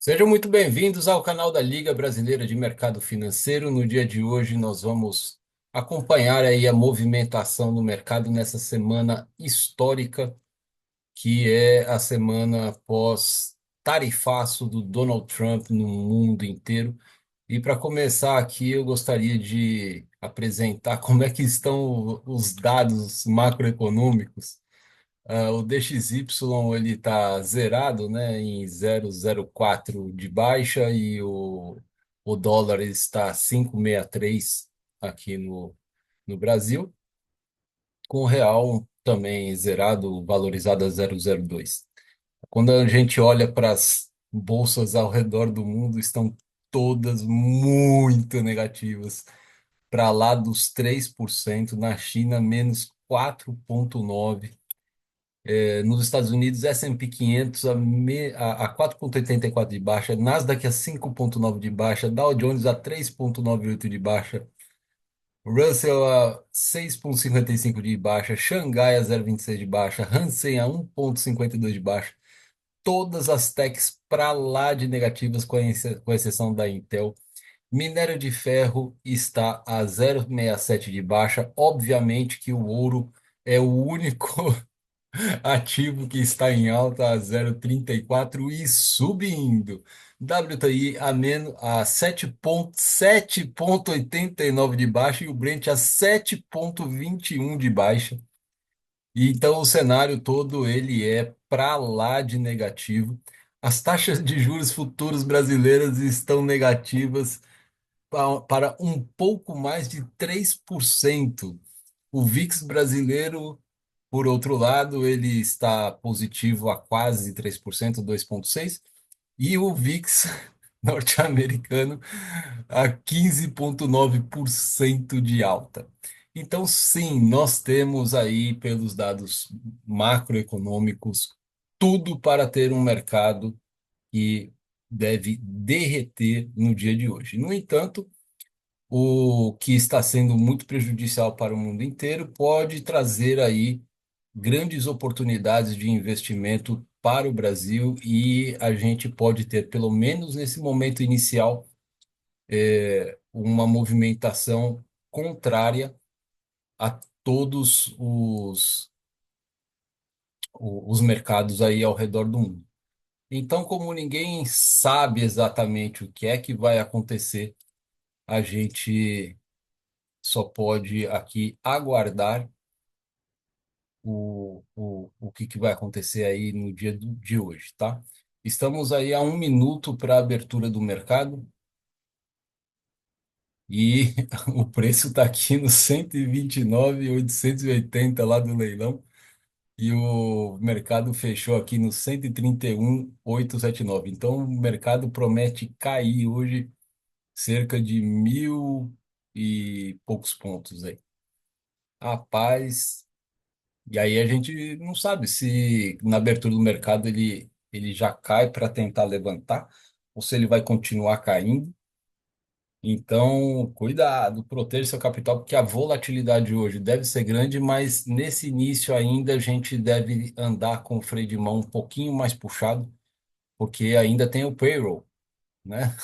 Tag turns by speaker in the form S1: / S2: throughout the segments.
S1: Sejam muito bem-vindos ao canal da Liga Brasileira de Mercado Financeiro. No dia de hoje, nós vamos acompanhar aí a movimentação no mercado nessa semana histórica, que é a semana pós-tarifaço do Donald Trump no mundo inteiro. E para começar aqui, eu gostaria de apresentar como é que estão os dados macroeconômicos. O DXY ele está zerado, né, em 0,04 de baixa e o dólar está 5,63 aqui no Brasil, com o real também zerado, valorizado a 0,02. Quando a gente olha para as bolsas ao redor do mundo, estão todas muito negativas, para lá dos 3%, na China menos 4,9%. Nos Estados Unidos, S&P 500 a 4,84 de baixa, Nasdaq a 5,9 de baixa, Dow Jones a 3,98 de baixa, Russell a 6,55 de baixa, Xangai a 0,26 de baixa, Hansen a 1,52 de baixa. Todas as techs para lá de negativas, com exceção da Intel. Minério de ferro está a 0,67 de baixa. Obviamente que o ouro é o único ativo que está em alta a 0,34 e subindo. WTI a 7,89 de baixa e o Brent a 7,21 de baixa. E então o cenário todo ele é para lá de negativo. As taxas de juros futuros brasileiras estão negativas para um pouco mais de 3%. O VIX brasileiro, por outro lado, ele está positivo a quase 3%, 2,6%, e o VIX norte-americano a 15,9% de alta. Então, sim, nós temos aí, pelos dados macroeconômicos, tudo para ter um mercado que deve derreter no dia de hoje. No entanto, o que está sendo muito prejudicial para o mundo inteiro pode trazer aí grandes oportunidades de investimento para o Brasil e a gente pode ter, pelo menos nesse momento inicial, uma movimentação contrária a todos os mercados aí ao redor do mundo. Então, como ninguém sabe exatamente o que é que vai acontecer, a gente só pode aqui aguardar o que vai acontecer aí no dia de hoje, tá? Estamos aí a 1 minuto para a abertura do mercado e o preço está aqui no 129.880 lá do leilão e o mercado fechou aqui no 131.879. Então o mercado promete cair hoje cerca de 1.000 e poucos pontos aí. Rapaz. E aí a gente não sabe se na abertura do mercado ele já cai para tentar levantar ou se ele vai continuar caindo. Então, cuidado, proteja seu capital, porque a volatilidade hoje deve ser grande, mas nesse início ainda a gente deve andar com o freio de mão um pouquinho mais puxado, porque ainda tem o payroll, né?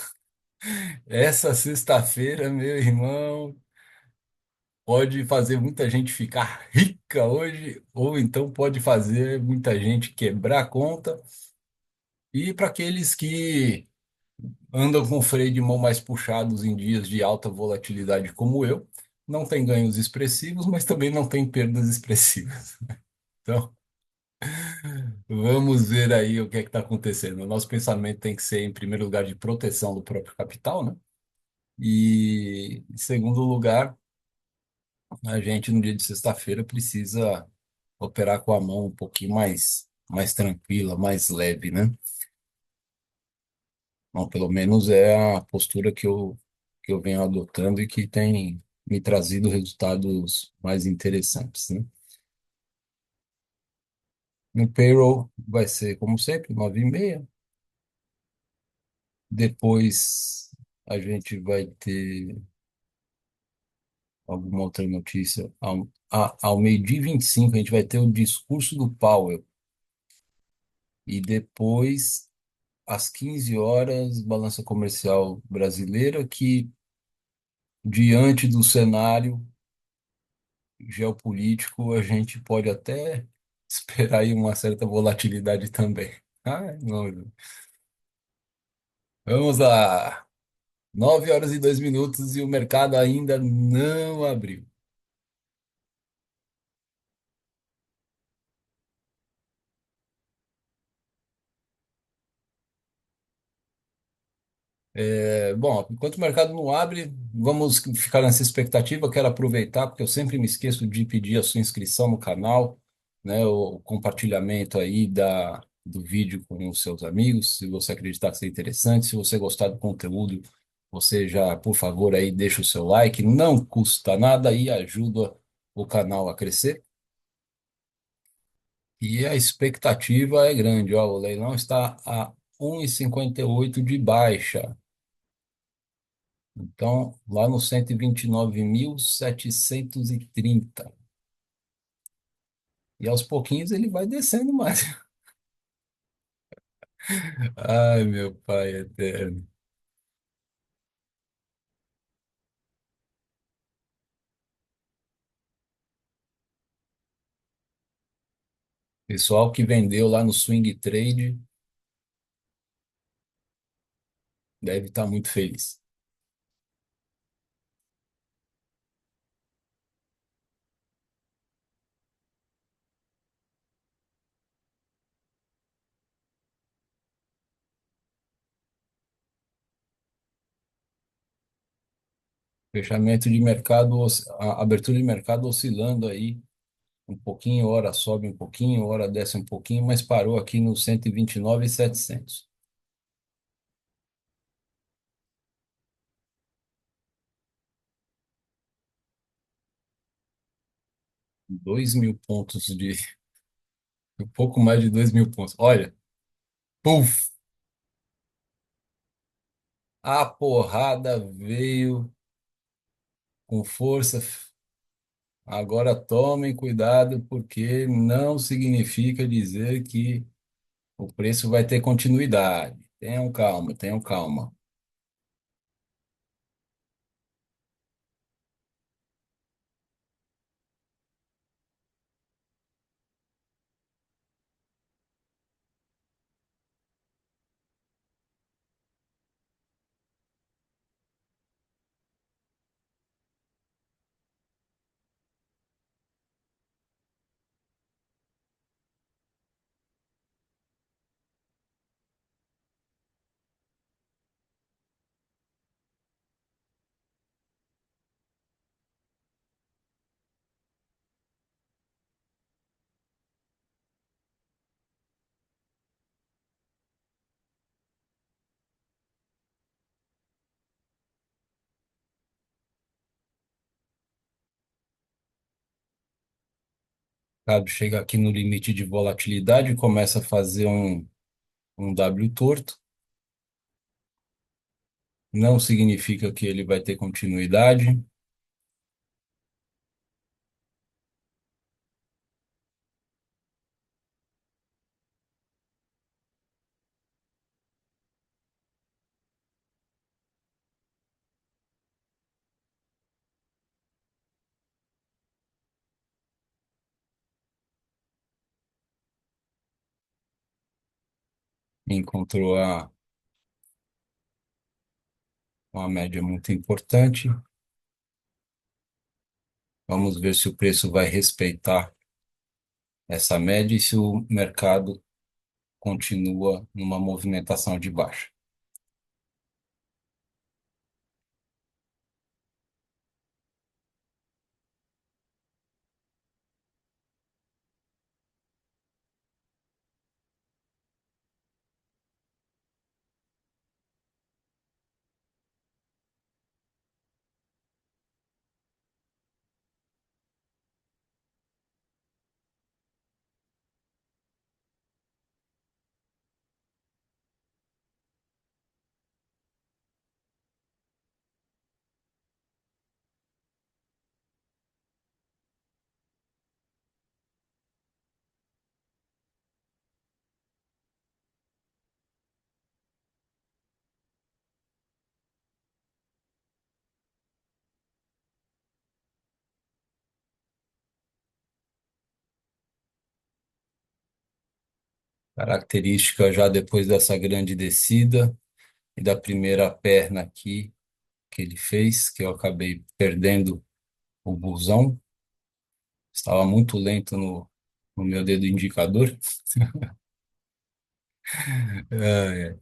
S1: Essa sexta-feira, meu irmão, pode fazer muita gente ficar rica hoje, ou então pode fazer muita gente quebrar a conta. E para aqueles que andam com o freio de mão mais puxados em dias de alta volatilidade como eu, não tem ganhos expressivos, mas também não tem perdas expressivas. Então, vamos ver aí o que é que está acontecendo. O nosso pensamento tem que ser, em primeiro lugar, de proteção do próprio capital, né? E, em segundo lugar, a gente, no dia de sexta-feira, precisa operar com a mão um pouquinho mais tranquila, mais leve, né? Bom, pelo menos é a postura que eu venho adotando e que tem me trazido resultados mais interessantes, né? No payroll vai ser, como sempre, 9h30. Depois a gente vai ter alguma outra notícia. Ao meio-dia e 25 a gente vai ter o discurso do Powell. E depois às 15 horas, balança comercial brasileira, que diante do cenário geopolítico, a gente pode até esperar aí uma certa volatilidade também. Ai, não. Vamos lá. 9 horas e 2 minutos e o mercado ainda não abriu. Bom, enquanto o mercado não abre, vamos ficar nessa expectativa. Quero aproveitar, porque eu sempre me esqueço de pedir a sua inscrição no canal, né, o compartilhamento aí do vídeo com os seus amigos, se você acreditar que é interessante. Se você gostar do conteúdo, você já, por favor, aí deixa o seu like. Não custa nada e ajuda o canal a crescer. E a expectativa é grande. Ó, o leilão está a 1,58 de baixa. Então, lá no 129.730. E aos pouquinhos ele vai descendo mais. Ai, meu pai eterno. Pessoal que vendeu lá no Swing Trade deve estar muito feliz. Fechamento de mercado, a abertura de mercado oscilando aí um pouquinho, hora sobe um pouquinho, hora desce um pouquinho, mas parou aqui no 129.700. 2.000 pontos um pouco mais de 2.000 pontos. Olha, puf, a porrada veio com força. Agora tomem cuidado, porque não significa dizer que o preço vai ter continuidade. Tenham calma, tenham calma. O chega aqui no limite de volatilidade, começa a fazer um W torto. Não significa que ele vai ter continuidade. Encontrou uma média muito importante. Vamos ver se o preço vai respeitar essa média e se o mercado continua numa movimentação de baixa. Característica já depois dessa grande descida e da primeira perna aqui que ele fez, que eu acabei perdendo o busão. Estava muito lento no meu dedo indicador. É,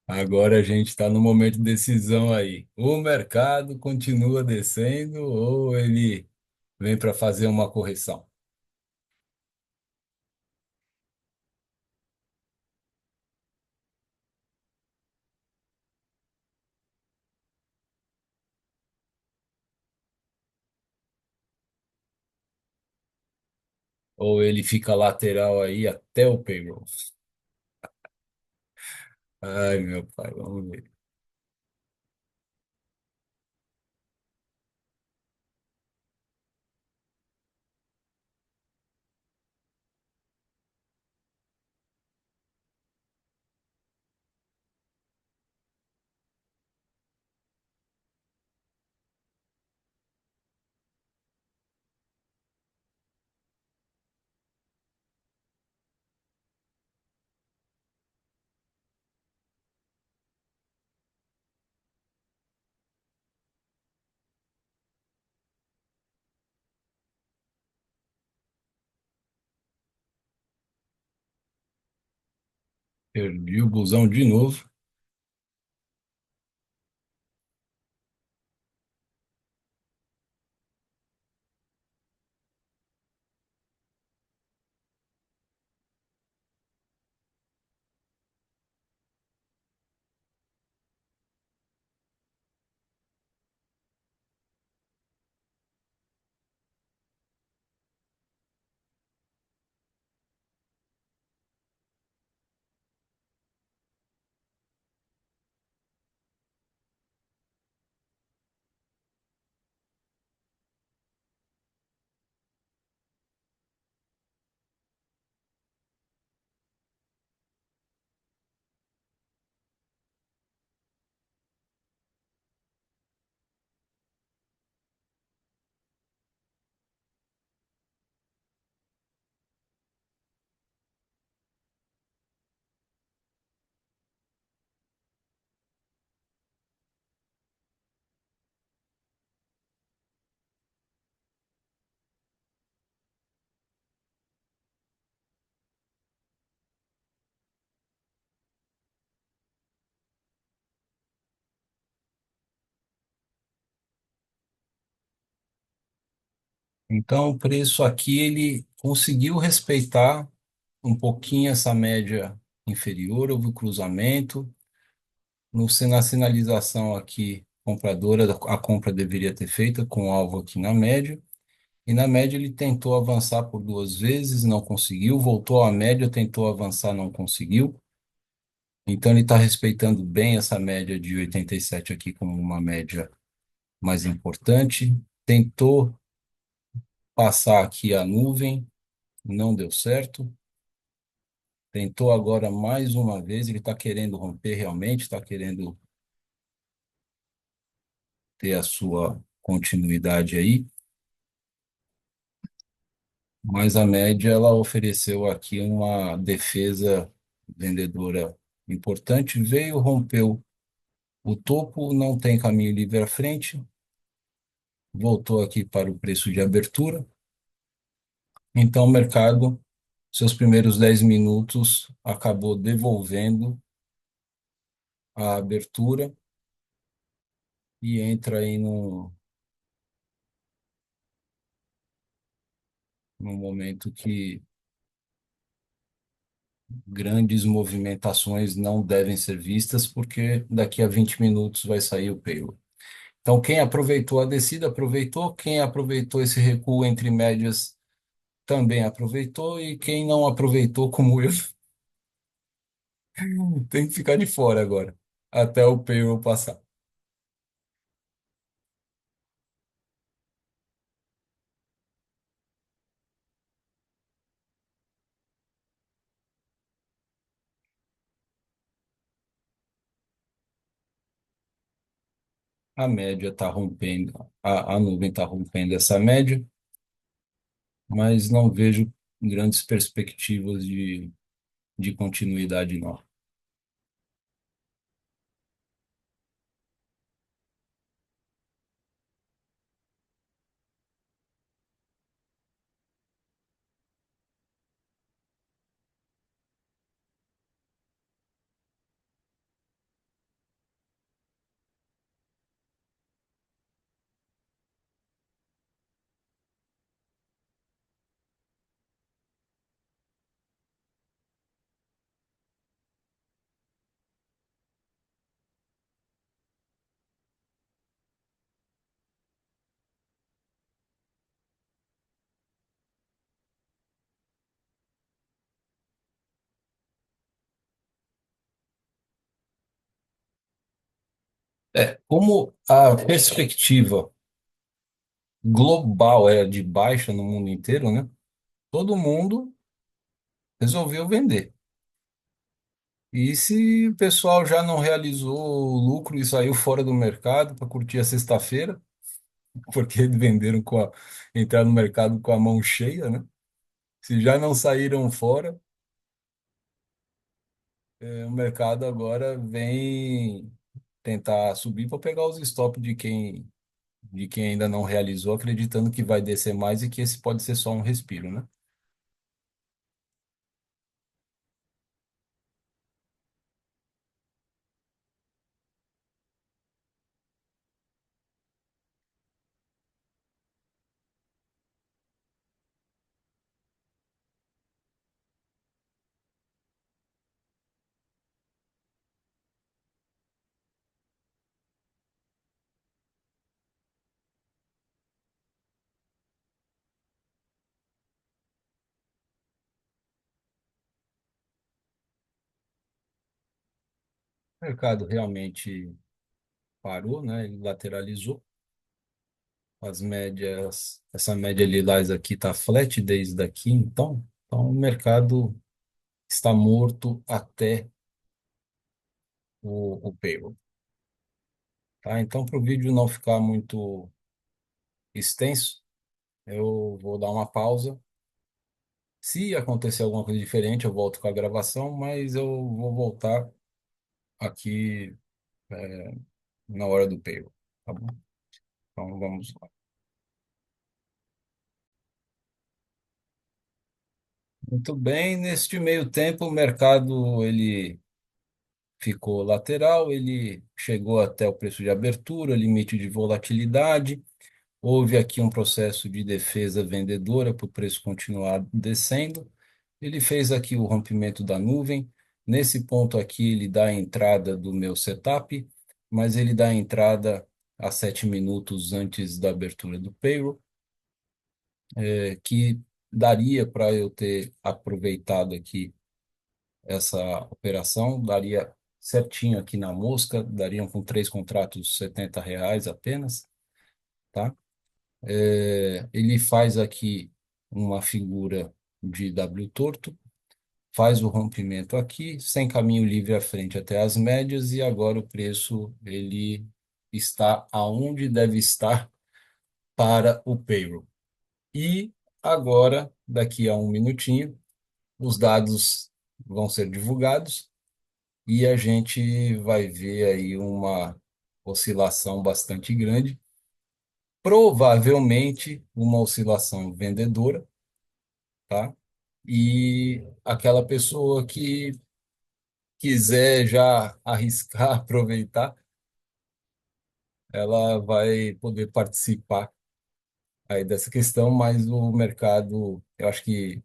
S1: agora a gente está no momento de decisão aí. O mercado continua descendo ou ele vem para fazer uma correção? Ou ele fica lateral aí até o payroll? Ai, meu pai, vamos ver. Perdi o busão de novo. Então, o preço aqui ele conseguiu respeitar um pouquinho essa média inferior, houve o cruzamento. No, na sinalização aqui, compradora, a compra deveria ter feita com alvo aqui na média. E na média ele tentou avançar por duas vezes, não conseguiu, voltou à média, tentou avançar, não conseguiu. Então ele está respeitando bem essa média de 87 aqui como uma média mais importante. Tentou passar aqui a nuvem, não deu certo. Tentou agora mais uma vez, ele está querendo romper realmente, está querendo ter a sua continuidade aí, mas a média ela ofereceu aqui uma defesa vendedora importante, veio, rompeu o topo, não tem caminho livre à frente, voltou aqui para o preço de abertura, então o mercado, seus primeiros 10 minutos, acabou devolvendo a abertura e entra aí num momento que grandes movimentações não devem ser vistas, porque daqui a 20 minutos vai sair o payroll. Então, quem aproveitou a descida, aproveitou. Quem aproveitou esse recuo entre médias, também aproveitou. E quem não aproveitou, como eu, tem que ficar de fora agora, até o payroll passar. A média está rompendo, a nuvem está rompendo essa média, mas não vejo. grandes perspectivas de continuidade, não. Como a perspectiva global é de baixa no mundo inteiro, né? Todo mundo resolveu vender. E se o pessoal já não realizou o lucro e saiu fora do mercado para curtir a sexta-feira, porque venderam entraram no mercado com a mão cheia, né? Se já não saíram fora, o mercado agora vem tentar subir para pegar os stops de quem ainda não realizou, acreditando que vai descer mais e que esse pode ser só um respiro, né? O mercado realmente parou, né? Ele lateralizou. As médias, essa média lilás aqui está flat desde aqui, então o mercado está morto até o payroll, tá? Então, para o vídeo não ficar muito extenso, eu vou dar uma pausa. Se acontecer alguma coisa diferente, eu volto com a gravação, mas eu vou voltar aqui na hora do payroll, tá bom? Então, vamos lá. Muito bem, neste meio tempo, o mercado ele ficou lateral, ele chegou até o preço de abertura, limite de volatilidade. Houve aqui um processo de defesa vendedora para o preço continuar descendo. Ele fez aqui o rompimento da nuvem. Nesse ponto aqui, ele dá a entrada do meu setup, mas ele dá a entrada a 7 minutos antes da abertura do payroll, que daria para eu ter aproveitado aqui essa operação, daria certinho aqui na mosca, dariam com três contratos R$ 70 apenas, tá? Ele faz aqui uma figura de W torto, faz o rompimento aqui, sem caminho livre à frente até as médias, e agora o preço ele está aonde deve estar para o payroll. E agora, daqui a um minutinho, os dados vão ser divulgados e a gente vai ver aí uma oscilação bastante grande, provavelmente uma oscilação vendedora, tá? E aquela pessoa que quiser já arriscar, aproveitar, ela vai poder participar aí dessa questão, mas o mercado, eu acho que,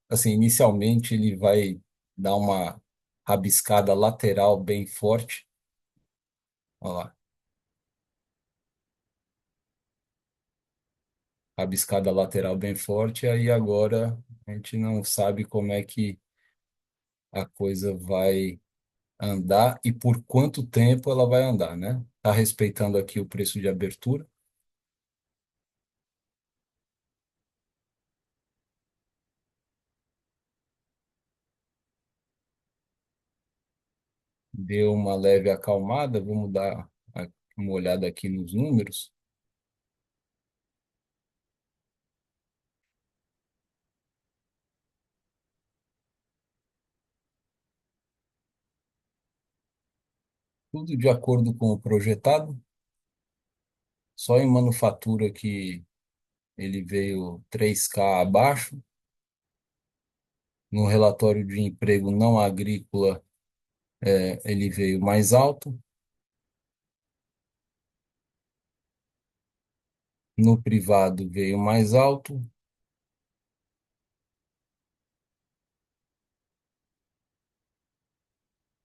S1: assim, inicialmente ele vai dar uma rabiscada lateral bem forte. Olha lá, rabiscada lateral bem forte, aí agora a gente não sabe como é que a coisa vai andar e por quanto tempo ela vai andar, né? Tá respeitando aqui o preço de abertura, deu uma leve acalmada, vamos dar uma olhada aqui nos números. tudo de acordo com o projetado, só em manufatura que ele veio 3K abaixo, no relatório de emprego não agrícola, ele veio mais alto, no privado veio mais alto,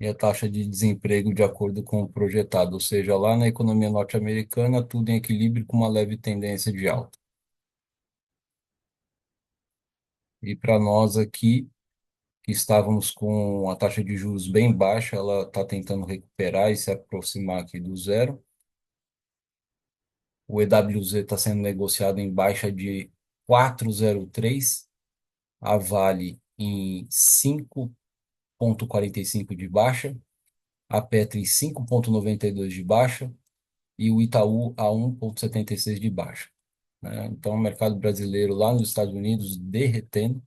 S1: e a taxa de desemprego de acordo com o projetado, ou seja, lá na economia norte-americana, tudo em equilíbrio com uma leve tendência de alta. E para nós aqui, que estávamos com a taxa de juros bem baixa, ela está tentando recuperar e se aproximar aqui do zero. O EWZ está sendo negociado em baixa de 4,03, a Vale em 5,45 de baixa, a Petro 5,92 de baixa e o Itaú a 1,76 de baixa, né? Então, o mercado brasileiro lá nos Estados Unidos derretendo.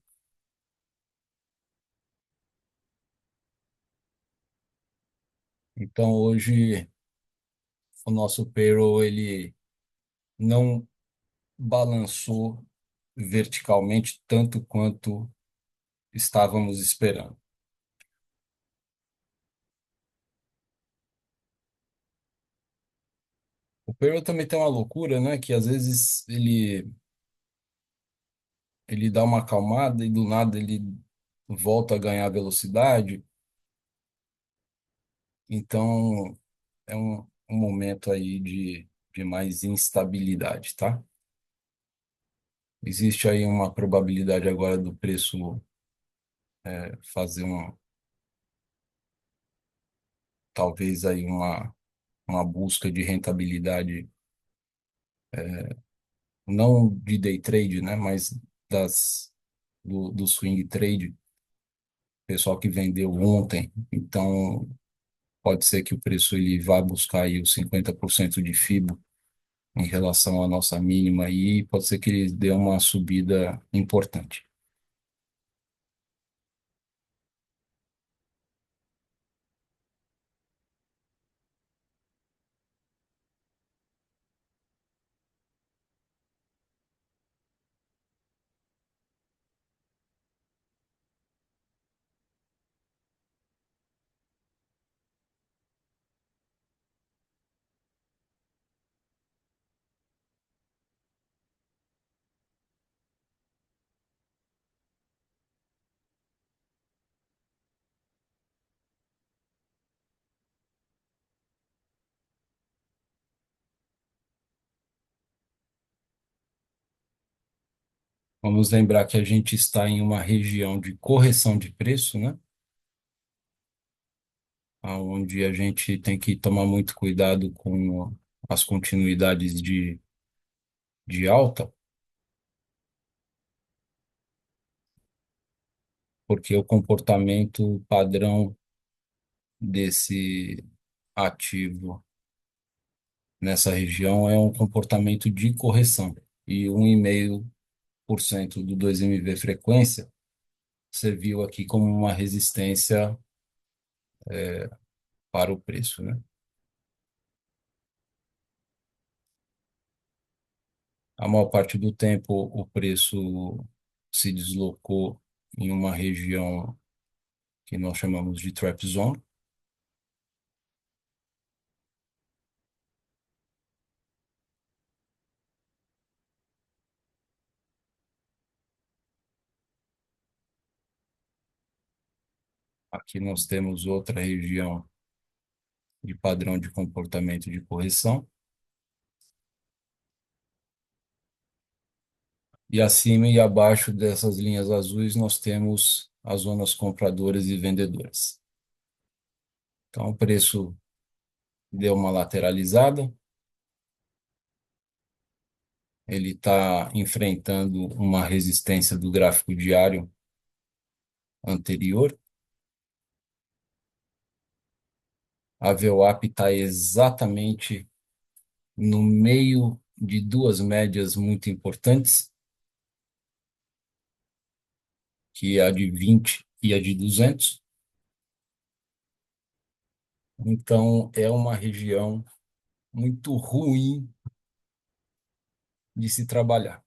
S1: Então, hoje, o nosso payroll ele não balançou verticalmente tanto quanto estávamos esperando. O payroll também tem uma loucura, né? Que às vezes ele dá uma acalmada e do nada ele volta a ganhar velocidade. Então, é um momento aí de mais instabilidade, tá? Existe aí uma probabilidade agora do preço fazer talvez aí uma busca de rentabilidade, não de day trade, né? Mas do swing trade, pessoal que vendeu ontem. Então, pode ser que o preço ele vá buscar aí os 50% de FIBO em relação à nossa mínima e pode ser que ele dê uma subida importante. Vamos lembrar que a gente está em uma região de correção de preço, né? Onde a gente tem que tomar muito cuidado com as continuidades de alta, porque o comportamento padrão desse ativo nessa região é um comportamento de correção. E 1,5% do 2MV frequência serviu aqui como uma resistência para o preço, né? A maior parte do tempo o preço se deslocou em uma região que nós chamamos de trap zone. Aqui nós temos outra região de padrão de comportamento de correção. E acima e abaixo dessas linhas azuis nós temos as zonas compradoras e vendedoras. Então o preço deu uma lateralizada, ele está enfrentando uma resistência do gráfico diário anterior. A VWAP está exatamente no meio de duas médias muito importantes, que é a de 20 e a de 200. Então, é uma região muito ruim de se trabalhar.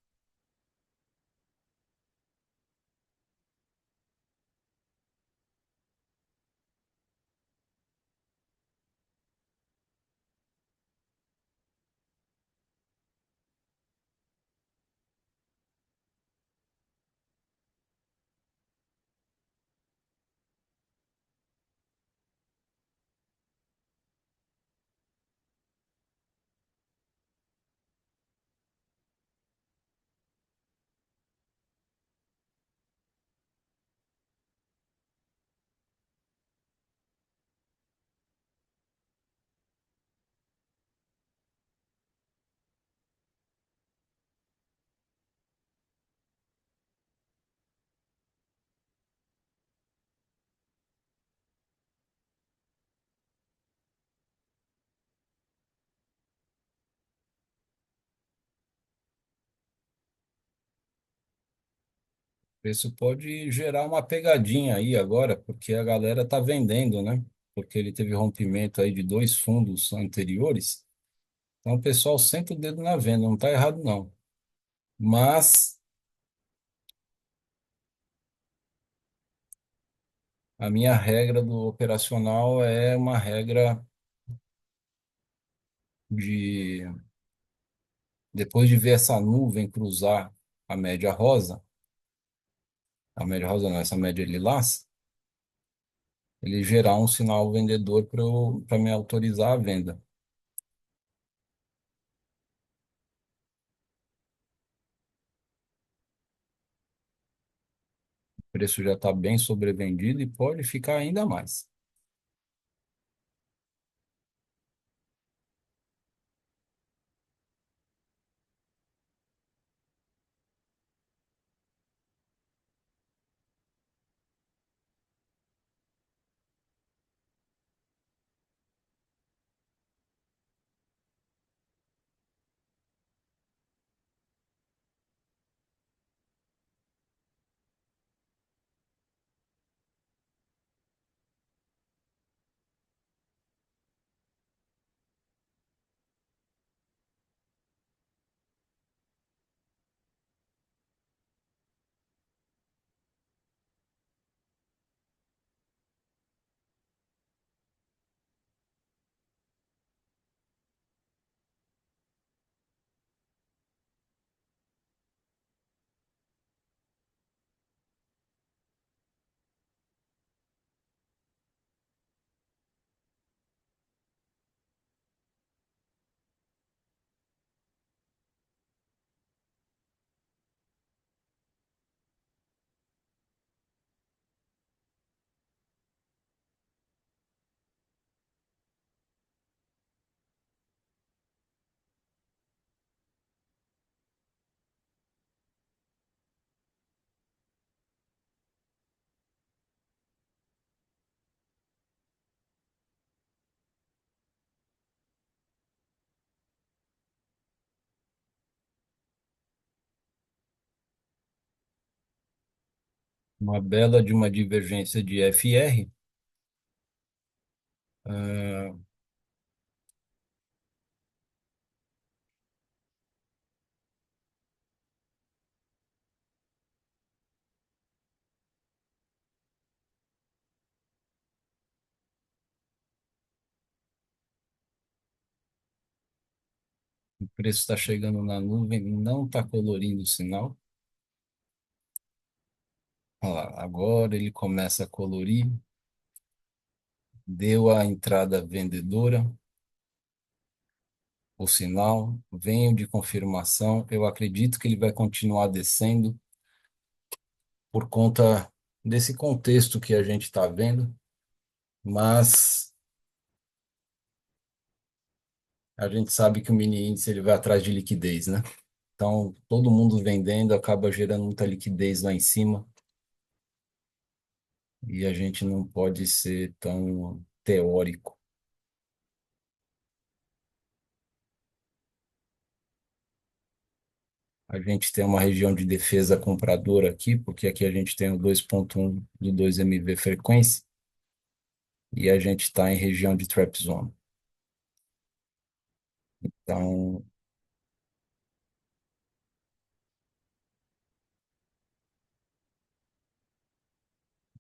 S1: Isso pode gerar uma pegadinha aí agora, porque a galera está vendendo, né? Porque ele teve rompimento aí de dois fundos anteriores. Então o pessoal senta o dedo na venda, não está errado não. Mas a minha regra do operacional é uma regra de, depois de ver essa nuvem cruzar a média rosa, a média rosa não, essa média lilás, ele gerar um sinal vendedor para me autorizar a venda. O preço já está bem sobrevendido e pode ficar ainda mais. Uma bela de uma divergência de FR, ah, o preço está chegando na nuvem, não está colorindo o sinal. Olha lá, agora ele começa a colorir, deu a entrada vendedora, o sinal, venho de confirmação. Eu acredito que ele vai continuar descendo por conta desse contexto que a gente está vendo, mas a gente sabe que o mini índice ele vai atrás de liquidez, né? Então, todo mundo vendendo acaba gerando muita liquidez lá em cima e a gente não pode ser tão teórico. A gente tem uma região de defesa compradora aqui, porque aqui a gente tem o 2.1 do 2MV frequência. e a gente está em região de trap zone. Então,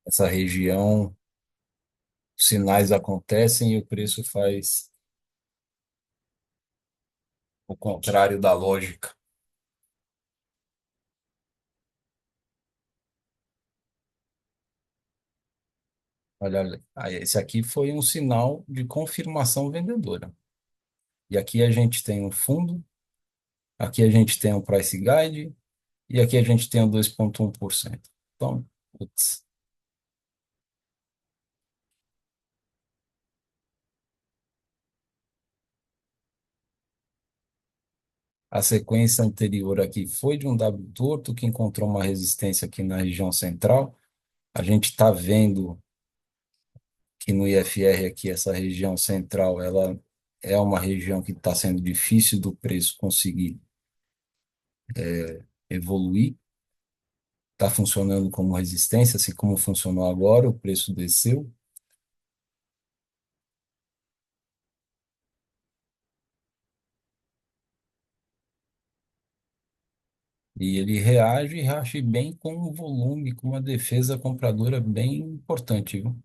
S1: essa região, os sinais acontecem e o preço faz o contrário da lógica. Olha, aí, esse aqui foi um sinal de confirmação vendedora. E aqui a gente tem um fundo, aqui a gente tem um price guide e aqui a gente tem o 2,1%. Então, putz, a sequência anterior aqui foi de um W torto que encontrou uma resistência aqui na região central. A gente está vendo que no IFR aqui, essa região central, ela é uma região que está sendo difícil do preço conseguir evoluir. Está funcionando como resistência, assim como funcionou agora, o preço desceu e ele reage e reage bem com um volume, com uma defesa compradora bem importante, viu?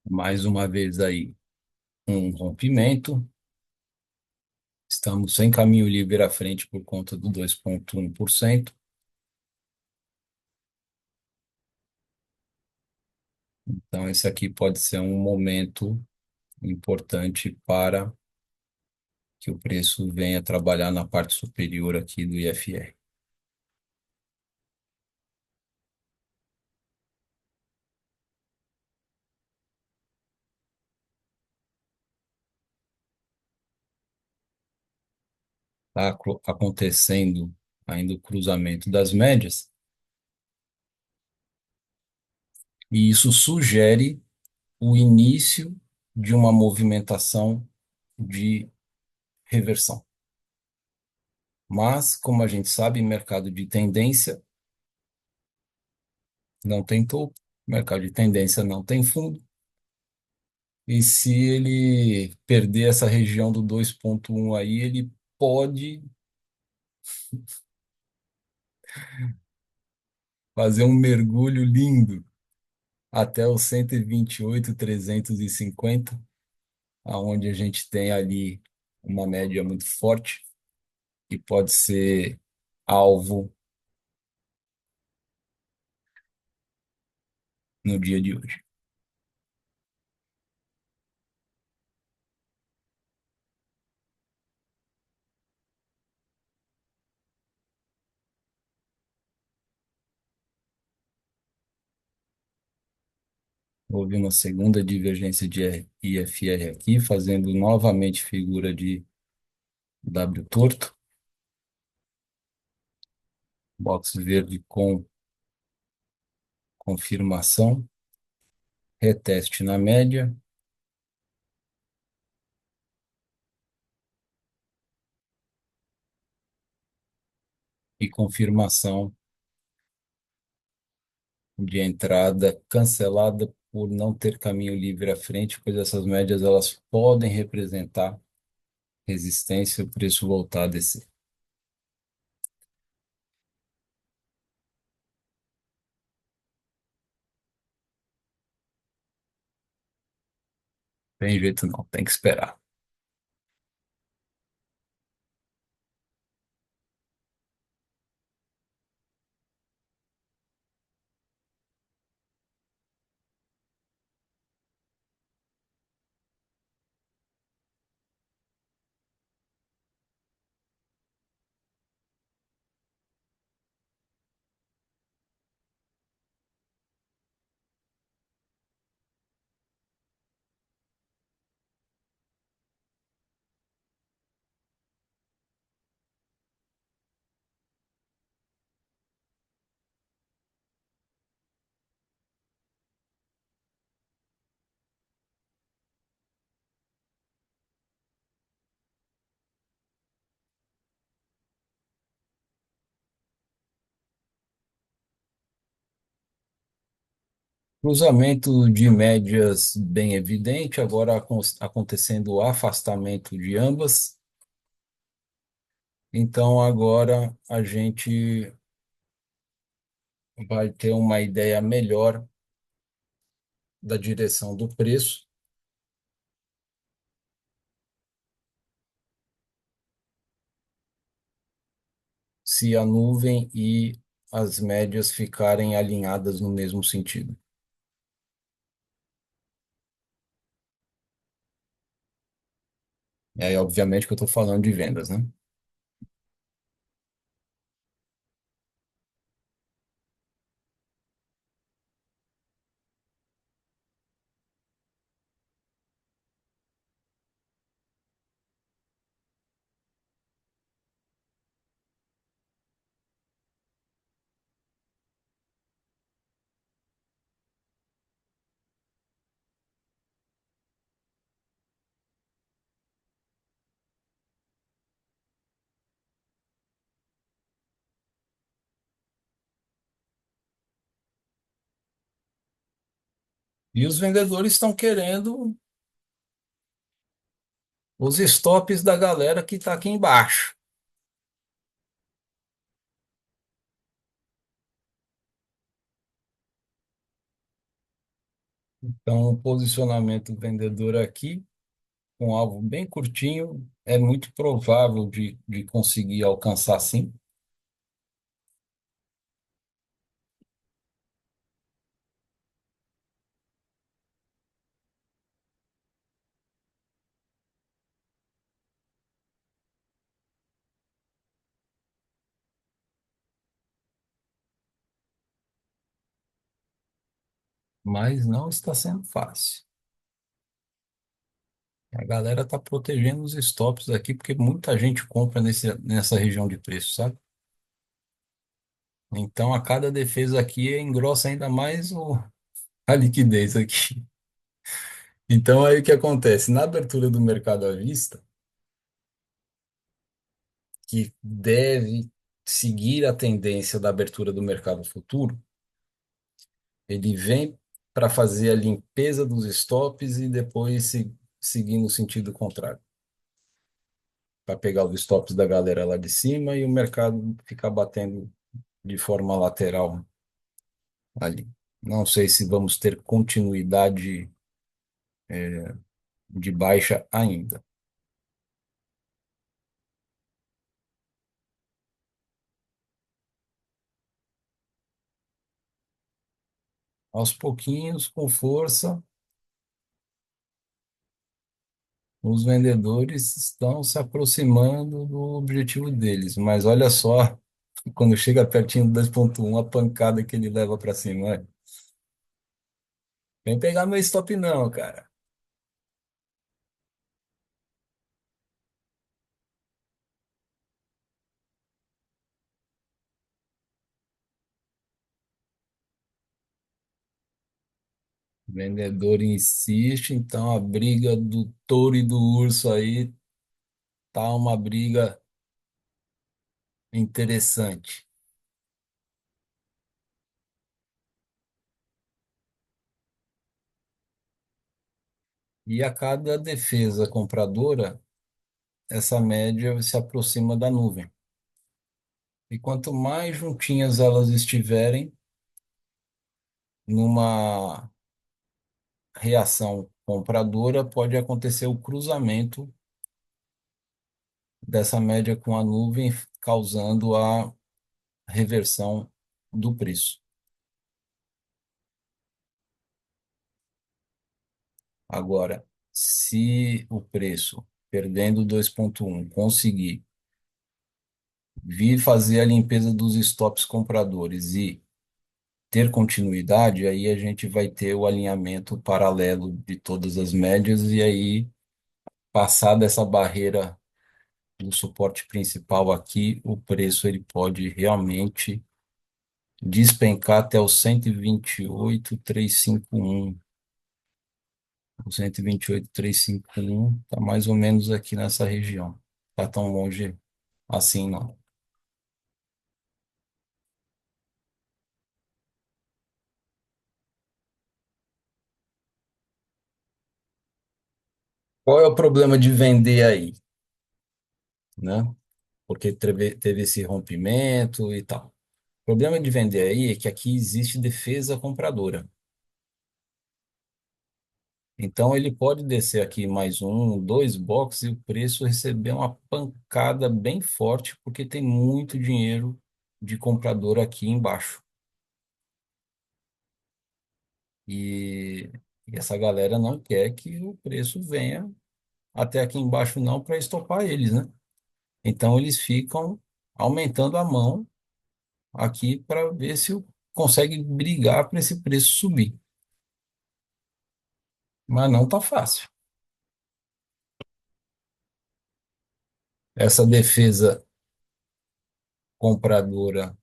S1: Mais uma vez aí, um rompimento. Estamos sem caminho livre à frente por conta do 2,1%. Então, esse aqui pode ser um momento importante para que o preço venha trabalhar na parte superior aqui do IFR. Está acontecendo ainda o cruzamento das médias, e isso sugere o início de uma movimentação de reversão. Mas, como a gente sabe, mercado de tendência não tem topo, mercado de tendência não tem fundo, e se ele perder essa região do 2,1 aí, ele pode fazer um mergulho lindo até os 128,350, aonde a gente tem ali uma média muito forte que pode ser alvo no dia de hoje. Houve uma segunda divergência de IFR aqui, fazendo novamente figura de W torto, box verde com confirmação, reteste na média e confirmação de entrada cancelada por não ter caminho livre à frente, pois essas médias elas podem representar resistência e o preço voltar a descer. Tem jeito não, tem que esperar. Cruzamento de médias bem evidente, agora acontecendo o afastamento de ambas. Então, agora a gente vai ter uma ideia melhor da direção do preço, se a nuvem e as médias ficarem alinhadas no mesmo sentido. E aí, obviamente, que eu estou falando de vendas, né? E os vendedores estão querendo os stops da galera que está aqui embaixo. Então, o posicionamento vendedor aqui, com alvo bem curtinho, é muito provável de conseguir alcançar sim, mas não está sendo fácil. A galera está protegendo os stops aqui porque muita gente compra nessa região de preço, sabe? Então, a cada defesa aqui engrossa ainda mais a liquidez aqui. Então, aí o que acontece? Na abertura do mercado à vista, que deve seguir a tendência da abertura do mercado futuro, ele vem para fazer a limpeza dos stops e depois seguir no sentido contrário, para pegar os stops da galera lá de cima e o mercado ficar batendo de forma lateral ali. Não sei se vamos ter continuidade de baixa ainda. Aos pouquinhos, com força, os vendedores estão se aproximando do objetivo deles, mas olha só, quando chega pertinho do 2,1, a pancada que ele leva para cima. Olha. Vem pegar meu stop não, cara. O vendedor insiste, então a briga do touro e do urso aí tá uma briga interessante. E a cada defesa compradora, essa média se aproxima da nuvem. E quanto mais juntinhas elas estiverem numa reação compradora, pode acontecer o cruzamento dessa média com a nuvem, causando a reversão do preço. Agora, se o preço, perdendo 2,1, conseguir vir fazer a limpeza dos stops compradores e ter continuidade, aí a gente vai ter o alinhamento paralelo de todas as médias e aí passar dessa barreira do suporte principal aqui, o preço ele pode realmente despencar até o 128,351. O 128,351 está mais ou menos aqui nessa região. Tá tão longe assim, não. Qual é o problema de vender aí, né? Porque teve esse rompimento e tal. O problema de vender aí é que aqui existe defesa compradora. Então ele pode descer aqui mais um, dois blocos e o preço receber uma pancada bem forte, porque tem muito dinheiro de comprador aqui embaixo. E, e essa galera não quer que o preço venha até aqui embaixo não para estopar eles, né? Então eles ficam aumentando a mão aqui para ver se consegue brigar para esse preço subir. Mas não tá fácil. Essa defesa compradora.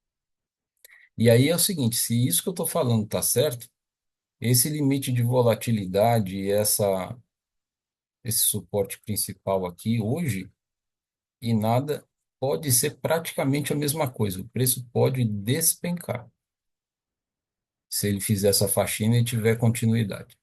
S1: E aí é o seguinte, se isso que eu estou falando tá certo, esse limite de volatilidade e esse suporte principal aqui hoje e nada pode ser praticamente a mesma coisa. O preço pode despencar se ele fizer essa faxina e tiver continuidade.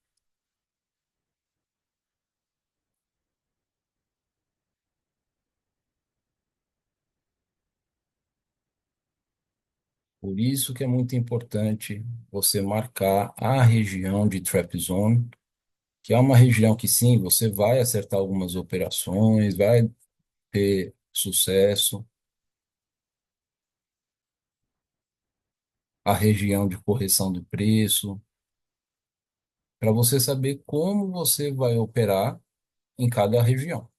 S1: Por isso que é muito importante você marcar a região de trap zone, que é uma região que sim, você vai acertar algumas operações, vai ter sucesso, a região de correção do preço, para você saber como você vai operar em cada região.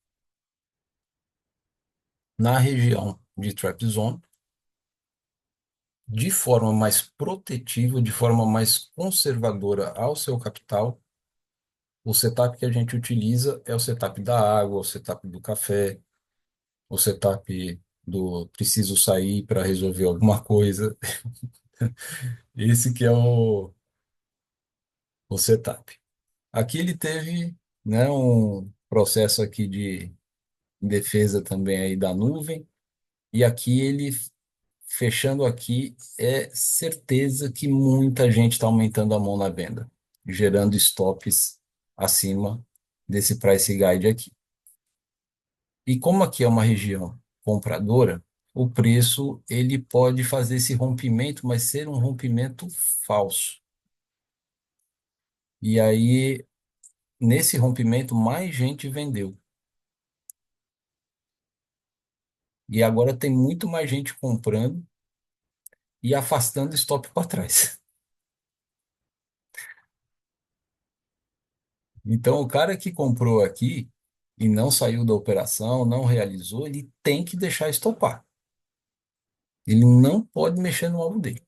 S1: Na região de trap zone, de forma mais protetiva, de forma mais conservadora ao seu capital, o setup que a gente utiliza é o setup da água, o setup do café, o setup do preciso sair para resolver alguma coisa. Esse que é o setup. Aqui ele teve, né, um processo aqui de defesa também aí da nuvem, e aqui ele, fechando aqui, é certeza que muita gente está aumentando a mão na venda, gerando stops acima desse price guide aqui. E como aqui é uma região compradora, o preço ele pode fazer esse rompimento, mas ser um rompimento falso. E aí, nesse rompimento, mais gente vendeu. E agora tem muito mais gente comprando e afastando stop para trás. Então, o cara que comprou aqui e não saiu da operação, não realizou, ele tem que deixar estopar. Ele não pode mexer no alvo dele.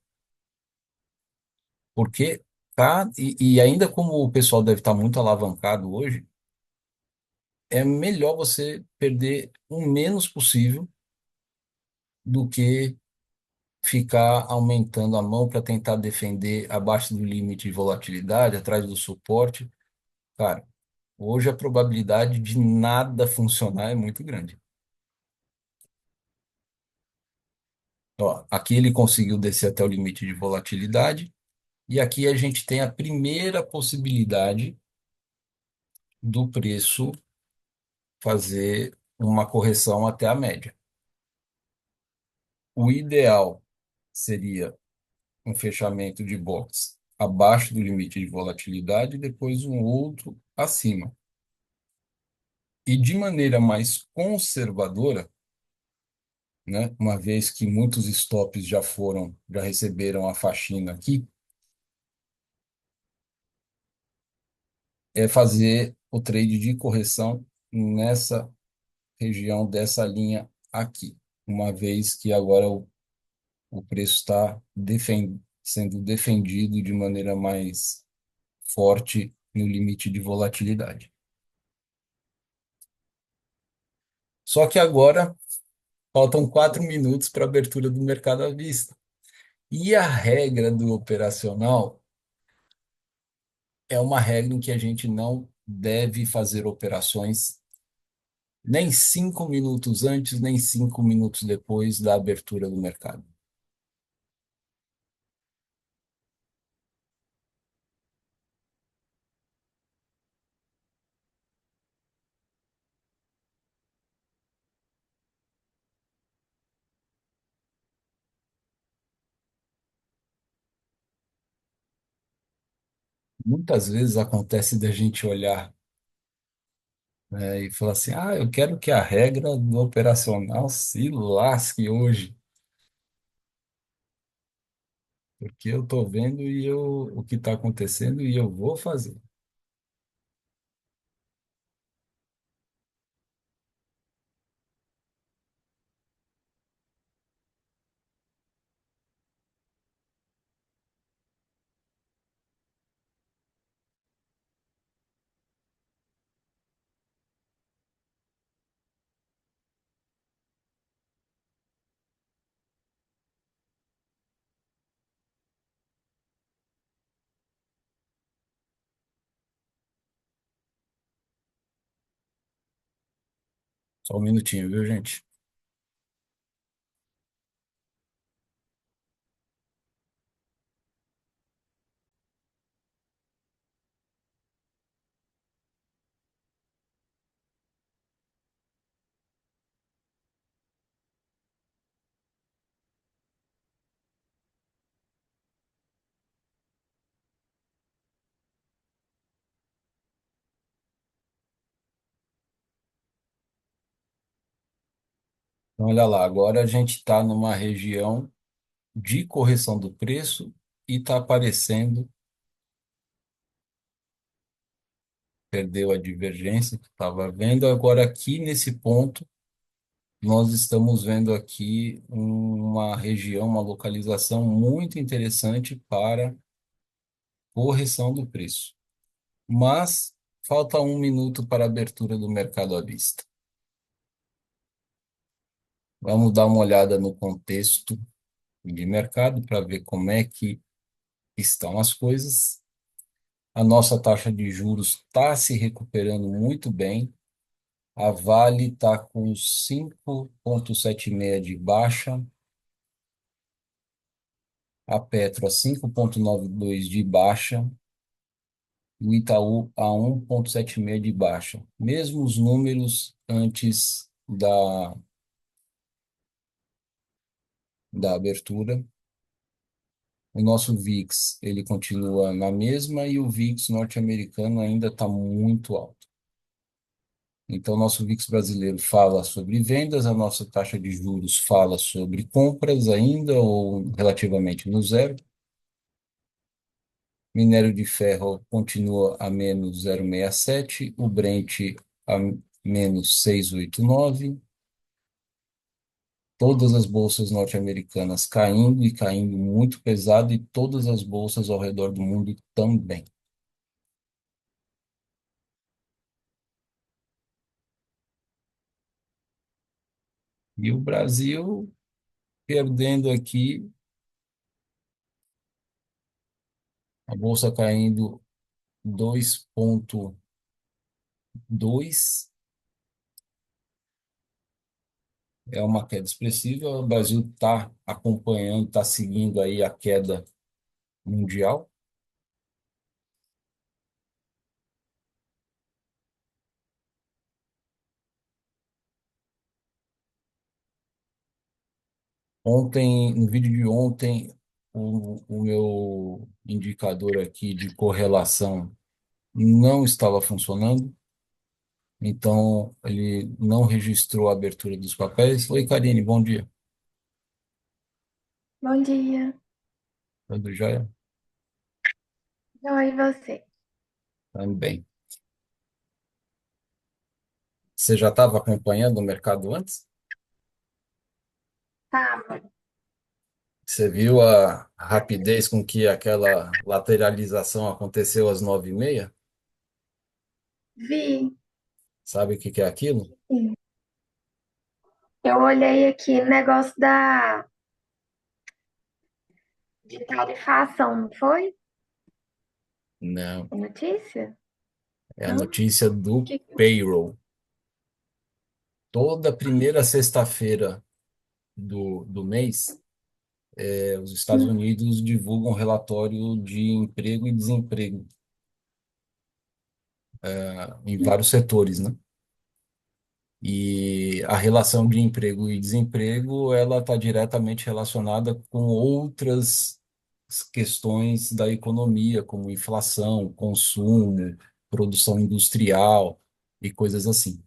S1: Porque tá, e ainda como o pessoal deve estar muito alavancado hoje, é melhor você perder o menos possível do que ficar aumentando a mão para tentar defender abaixo do limite de volatilidade, atrás do suporte. Cara, hoje a probabilidade de nada funcionar é muito grande. Ó, aqui ele conseguiu descer até o limite de volatilidade, e aqui a gente tem a primeira possibilidade do preço fazer uma correção até a média. O ideal seria um fechamento de box abaixo do limite de volatilidade e depois um outro acima. E de maneira mais conservadora, né, uma vez que muitos stops já receberam a faxina aqui, é fazer o trade de correção nessa região dessa linha aqui, uma vez que agora o preço está sendo defendido de maneira mais forte no limite de volatilidade. Só que agora faltam 4 minutos para a abertura do mercado à vista. E a regra do operacional é uma regra em que a gente não deve fazer operações nem 5 minutos antes, nem 5 minutos depois da abertura do mercado. Muitas vezes acontece da gente olhar, né, e falar assim: ah, eu quero que a regra do operacional se lasque hoje, porque eu estou vendo o que está acontecendo e eu vou fazer. Só um minutinho, viu, gente? Então, olha lá, agora a gente está numa região de correção do preço e está aparecendo, perdeu a divergência que estava vendo, agora aqui nesse ponto, nós estamos vendo aqui uma região, uma localização muito interessante para correção do preço. Mas falta 1 minuto para a abertura do mercado à vista. Vamos dar uma olhada no contexto de mercado para ver como é que estão as coisas. A nossa taxa de juros está se recuperando muito bem. A Vale está com 5,76 de baixa, a Petro a 5,92 de baixa e o Itaú a 1,76 de baixa. Mesmos números antes da abertura. O nosso VIX, ele continua na mesma e o VIX norte-americano ainda está muito alto. Então, nosso VIX brasileiro fala sobre vendas, a nossa taxa de juros fala sobre compras ainda, ou relativamente no zero. Minério de ferro continua a menos 0,67, o Brent a menos 6,89. Todas as bolsas norte-americanas caindo e caindo muito pesado, e todas as bolsas ao redor do mundo também. E o Brasil perdendo aqui, a bolsa caindo 2,2, é uma queda expressiva. O Brasil está acompanhando, está seguindo aí a queda mundial. Ontem, no vídeo de ontem, o meu indicador aqui de correlação não estava funcionando, então ele não registrou a abertura dos papéis. Oi, Karine, bom dia.
S2: Bom dia.
S1: Tudo jóia?
S2: Oi, você?
S1: Também. Você já estava acompanhando o mercado antes?
S2: Tá,
S1: Você viu a rapidez com que aquela lateralização aconteceu às 9h30?
S2: vi.
S1: Sabe o que que é aquilo?
S2: Sim. Eu olhei aqui no negócio de tarifação, não foi?
S1: Não,
S2: A notícia?
S1: é a
S2: Não?
S1: notícia do
S2: Que...
S1: payroll. Toda primeira sexta-feira do mês, os Estados
S2: Hum,
S1: Unidos divulgam um relatório de emprego e desemprego, em vários setores, né? E a relação de emprego e desemprego, ela está diretamente relacionada com outras questões da economia, como inflação, consumo, produção industrial e coisas assim.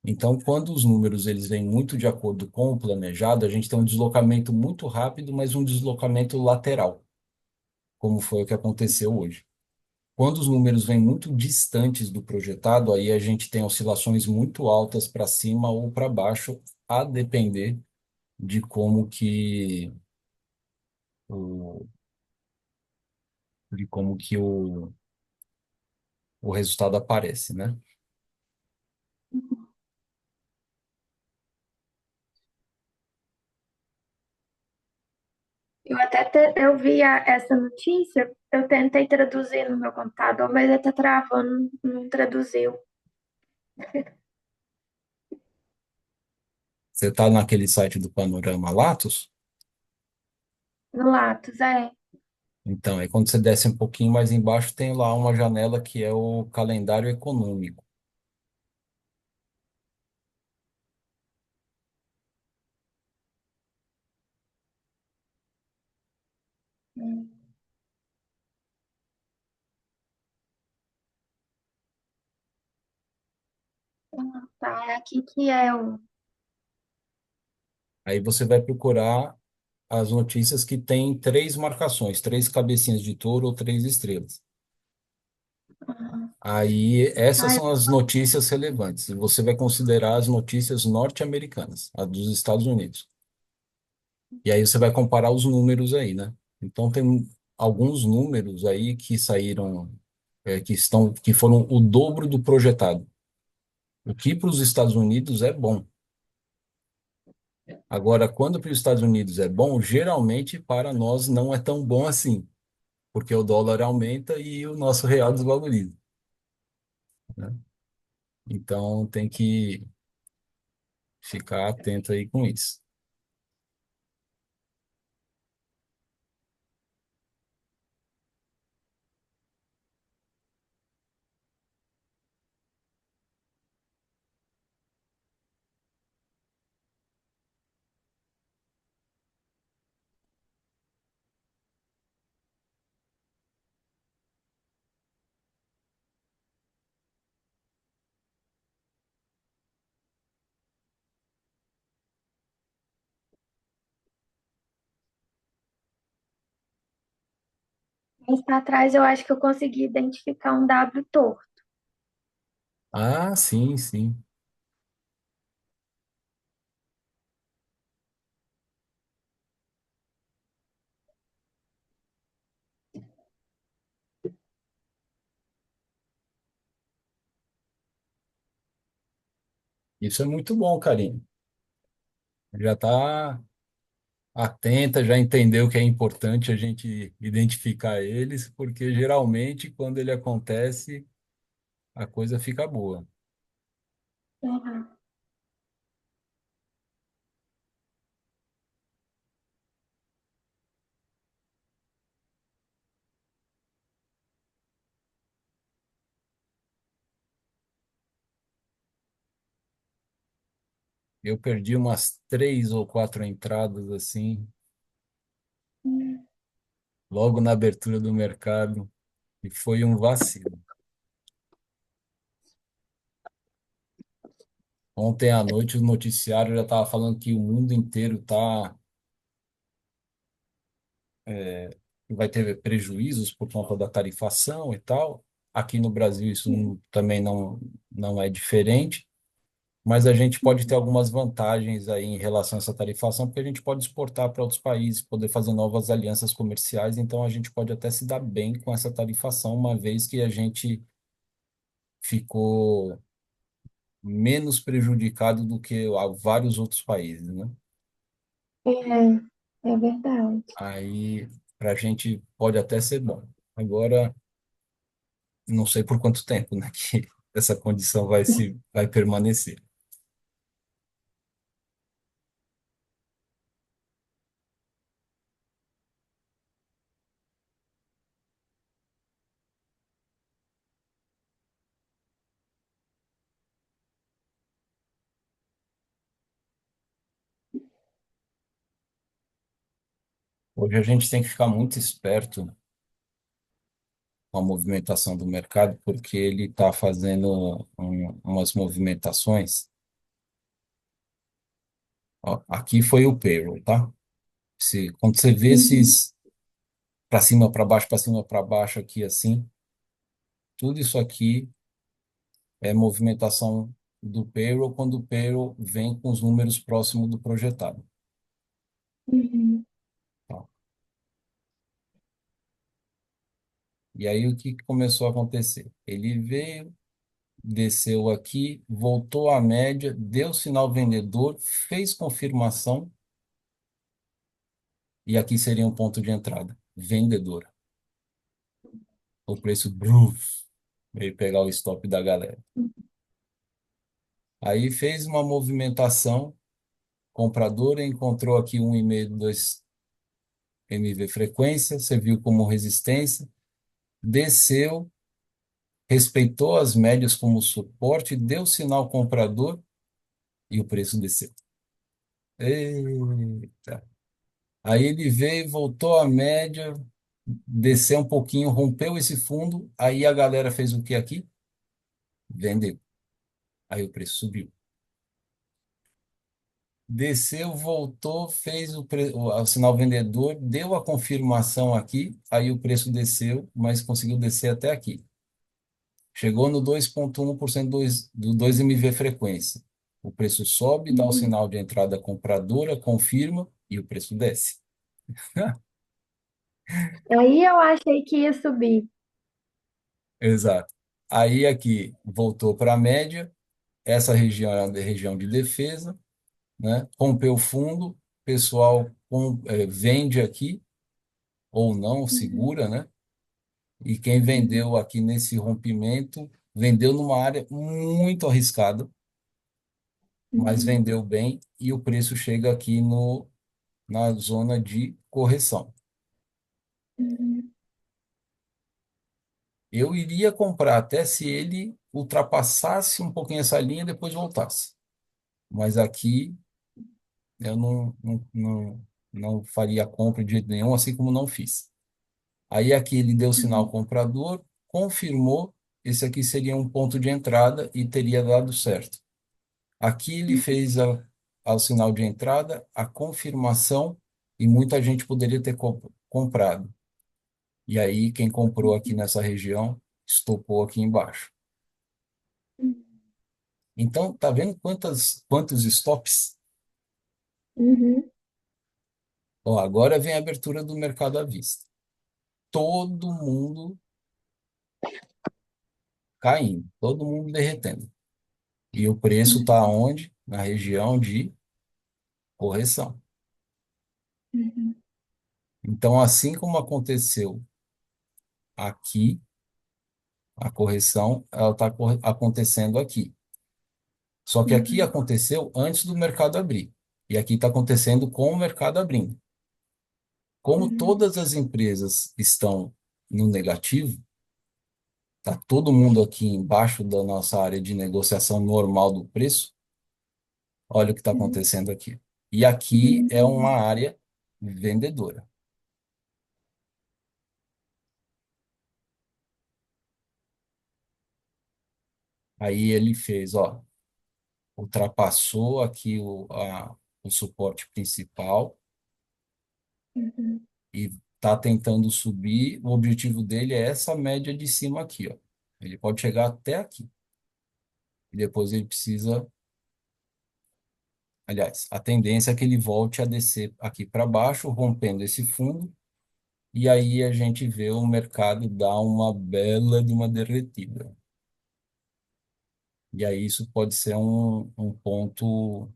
S1: Então, quando os números eles vêm muito de acordo com o planejado, a gente tem um deslocamento muito rápido, mas um deslocamento lateral, como foi o que aconteceu hoje. Quando os números vêm muito distantes do projetado, aí a gente tem oscilações muito altas para cima ou para baixo, a depender de como que o, o resultado aparece, né?
S2: eu vi essa notícia, eu tentei traduzir no meu computador, mas ele tá travando, não traduziu.
S1: Você está naquele site do Panorama Latos?
S2: No Lattes, é.
S1: Então, aí quando você desce um pouquinho mais embaixo, tem lá uma janela que é o calendário econômico.
S2: Hum, tá, é aqui que é o.
S1: Aí você vai procurar as notícias que têm três marcações, três cabecinhas de touro ou três estrelas. Aí essas
S2: Ai,
S1: são as notícias relevantes. E você vai considerar as notícias norte-americanas, as dos Estados Unidos. E aí você vai comparar os números aí, né? Então tem alguns números aí que saíram, que foram o dobro do projetado. O que para os Estados Unidos é bom. Agora, quando para os Estados Unidos é bom, geralmente para nós não é tão bom assim, porque o dólar aumenta e o nosso real desvaloriza, né? Então tem que ficar atento aí com isso.
S2: mês pra trás eu acho que eu consegui identificar um W torto.
S1: Ah, sim, sim. Isso é muito bom, Karine. Já está atenta, já entendeu que é importante a gente identificar eles, porque geralmente quando ele acontece, a coisa fica boa.
S2: Uhum.
S1: Eu perdi umas três ou quatro entradas assim, logo na abertura do mercado, e foi um vacilo. Ontem à noite o noticiário já estava falando que o mundo inteiro vai ter prejuízos por conta da tarifação e tal. Aqui no Brasil isso também não é diferente, mas a gente pode ter algumas vantagens aí em relação a essa tarifação, porque a gente pode exportar para outros países, poder fazer novas alianças comerciais, então a gente pode até se dar bem com essa tarifação, uma vez que a gente ficou menos prejudicado do que vários outros países, né?
S2: É, é verdade.
S1: Aí, para a gente pode até ser bom. Agora, não sei por quanto tempo, né, que essa condição vai permanecer. Hoje a gente tem que ficar muito esperto com a movimentação do mercado, porque ele está fazendo umas movimentações. Ó, aqui foi o payroll, tá? Quando você vê
S2: Uhum,
S1: esses para cima, para baixo aqui assim, tudo isso aqui é movimentação do payroll quando o payroll vem com os números próximos do projetado.
S2: uhum,
S1: Tá? E aí o que começou a acontecer? Ele veio, desceu aqui, voltou à média, deu sinal vendedor, fez confirmação, e aqui seria um ponto de entrada, vendedora. O preço bruf, veio pegar o stop da galera. Aí fez uma movimentação, compradora encontrou aqui 1,5, 2 MV frequência, serviu como resistência, desceu, respeitou as médias como suporte, deu sinal comprador e o preço desceu. Eita. Aí ele veio, voltou à média, desceu um pouquinho, rompeu esse fundo, aí a galera fez o que aqui? Vendeu. Aí o preço subiu. Desceu, voltou, fez o sinal vendedor, deu a confirmação aqui, aí o preço desceu, mas conseguiu descer até aqui. Chegou no 2,1% do 2 MV frequência. O preço sobe, dá o
S2: uhum.
S1: sinal de entrada compradora, confirma e o preço desce.
S2: Aí eu achei que ia subir.
S1: Exato. Aí aqui voltou para a média, essa região é a região de defesa, né? Rompeu o fundo, pessoal vende aqui ou não,
S2: Uhum,
S1: segura, né? E quem
S2: uhum,
S1: vendeu aqui nesse rompimento, vendeu numa área muito arriscada, mas
S2: uhum,
S1: vendeu bem e o preço chega aqui no, na zona de correção.
S2: uhum,
S1: Eu iria comprar até se ele ultrapassasse um pouquinho essa linha e depois voltasse. Mas aqui eu não faria compra de jeito nenhum, assim como não fiz. Aí aqui ele deu sinal
S2: uhum,
S1: comprador, confirmou, esse aqui seria um ponto de entrada e teria dado certo. Aqui ele fez ao sinal de entrada a confirmação e muita gente poderia ter comprado. E aí quem comprou aqui nessa região estopou aqui embaixo.
S2: uhum,
S1: Então, tá vendo quantos stops?
S2: uhum,
S1: Ó, agora vem a abertura do mercado à vista. Todo mundo caindo, todo mundo derretendo. E o preço está onde? Na região de correção.
S2: uhum,
S1: Então, assim como aconteceu aqui, a correção, ela está acontecendo aqui. Só que aqui
S2: uhum,
S1: aconteceu antes do mercado abrir. E aqui está acontecendo com o mercado abrindo. Como
S2: uhum,
S1: todas as empresas estão no negativo, está todo mundo aqui embaixo da nossa área de negociação normal do preço, olha o que está
S2: uhum,
S1: acontecendo aqui. E aqui é uma
S2: uhum,
S1: área vendedora. Aí ele fez, ó, ultrapassou aqui o suporte principal
S2: Uhum.
S1: e está tentando subir. O objetivo dele é essa média de cima aqui, ó. Ele pode chegar até aqui. E depois ele precisa, aliás, a tendência é que ele volte a descer aqui para baixo, rompendo esse fundo, e aí a gente vê o mercado dar uma bela de uma derretida. E aí isso pode ser um ponto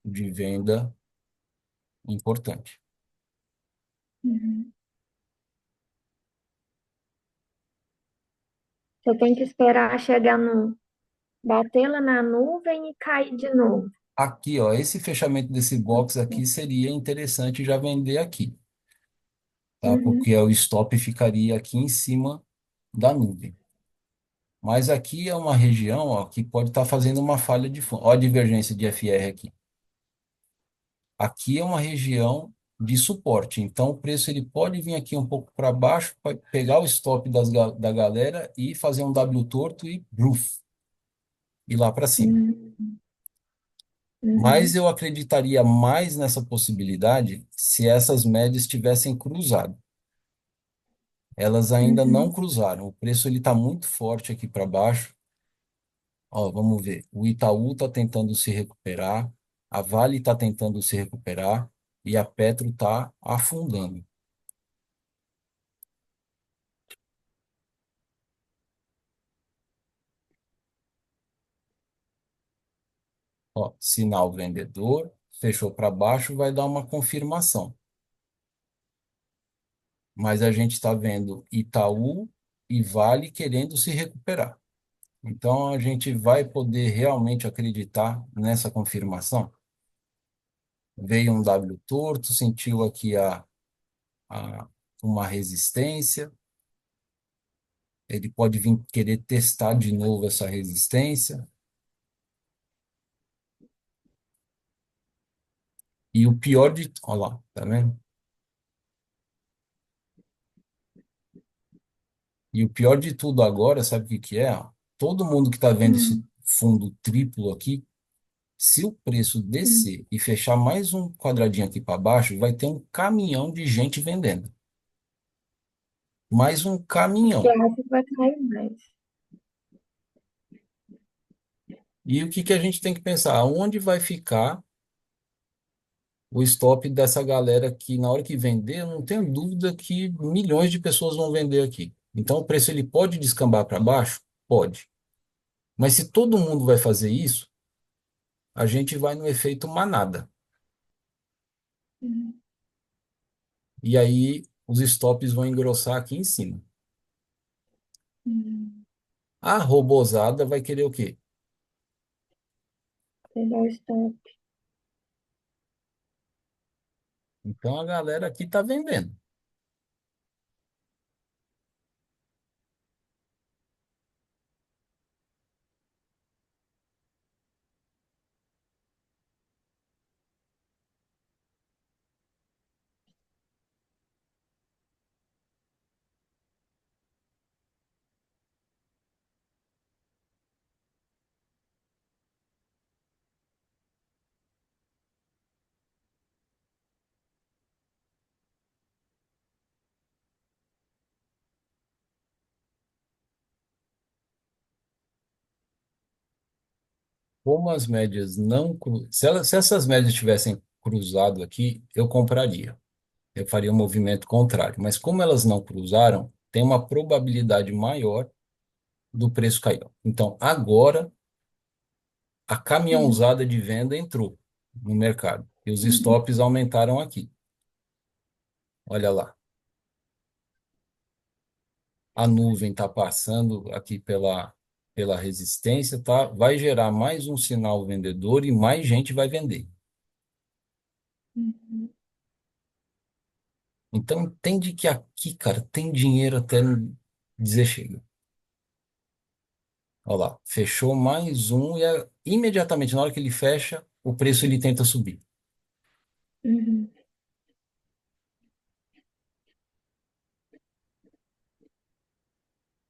S1: de venda importante.
S2: Uhum. Você tem que esperar chegar no, bater lá na nuvem e cair de novo.
S1: Aqui, ó, esse fechamento desse box aqui seria interessante já vender aqui, tá?
S2: Uhum.
S1: Porque o stop ficaria aqui em cima da nuvem. Mas aqui é uma região, ó, que pode estar fazendo uma falha de fundo. Ó a divergência de FR aqui. Aqui é uma região de suporte, então o preço ele pode vir aqui um pouco para baixo, pode pegar o stop da galera e fazer um W torto e bruf, ir lá para cima.
S2: Uhum.
S1: Mas
S2: Uhum.
S1: eu acreditaria mais nessa possibilidade se essas médias tivessem cruzado. Elas ainda não
S2: Uhum.
S1: cruzaram. O preço ele está muito forte aqui para baixo. Ó, vamos ver. O Itaú está tentando se recuperar, a Vale está tentando se recuperar e a Petro está afundando. Ó, sinal vendedor, fechou para baixo, vai dar uma confirmação. Mas a gente está vendo Itaú e Vale querendo se recuperar. Então a gente vai poder realmente acreditar nessa confirmação. Veio um W torto, sentiu aqui a uma resistência. Ele pode vir querer testar de novo essa resistência. E o pior de, olha lá, tá vendo? E o pior de tudo agora, sabe o que que é? Ó? Todo mundo que está vendo esse
S2: Uhum.
S1: fundo triplo aqui, se o preço
S2: Uhum.
S1: descer e fechar mais um quadradinho aqui para baixo, vai ter um caminhão de gente vendendo. Mais um
S2: Porque
S1: caminhão.
S2: acha que vai cair mais.
S1: E o que que a gente tem que pensar? Aonde vai ficar o stop dessa galera que na hora que vender, eu não tenho dúvida que milhões de pessoas vão vender aqui. Então o preço ele pode descambar para baixo? Pode. Mas se todo mundo vai fazer isso, a gente vai no efeito manada.
S2: Uhum.
S1: E aí os stops vão engrossar aqui em cima.
S2: Uhum.
S1: A robozada vai querer o quê?
S2: Pegar o stop.
S1: Então a galera aqui está vendendo. Como as médias não. Se essas médias tivessem cruzado aqui, eu compraria. Eu faria um movimento contrário. Mas como elas não cruzaram, tem uma probabilidade maior do preço cair. Então, agora, a
S2: Uhum.
S1: caminhãozada de venda entrou no mercado e os
S2: Uhum.
S1: stops aumentaram aqui. Olha lá, a nuvem está passando aqui pela resistência, tá? Vai gerar mais um sinal vendedor e mais gente vai vender.
S2: Uhum.
S1: Então, entende que aqui, cara, tem dinheiro até dizer chega. Olha lá, fechou mais um e imediatamente na hora que ele fecha, o preço ele tenta subir.
S2: Uhum.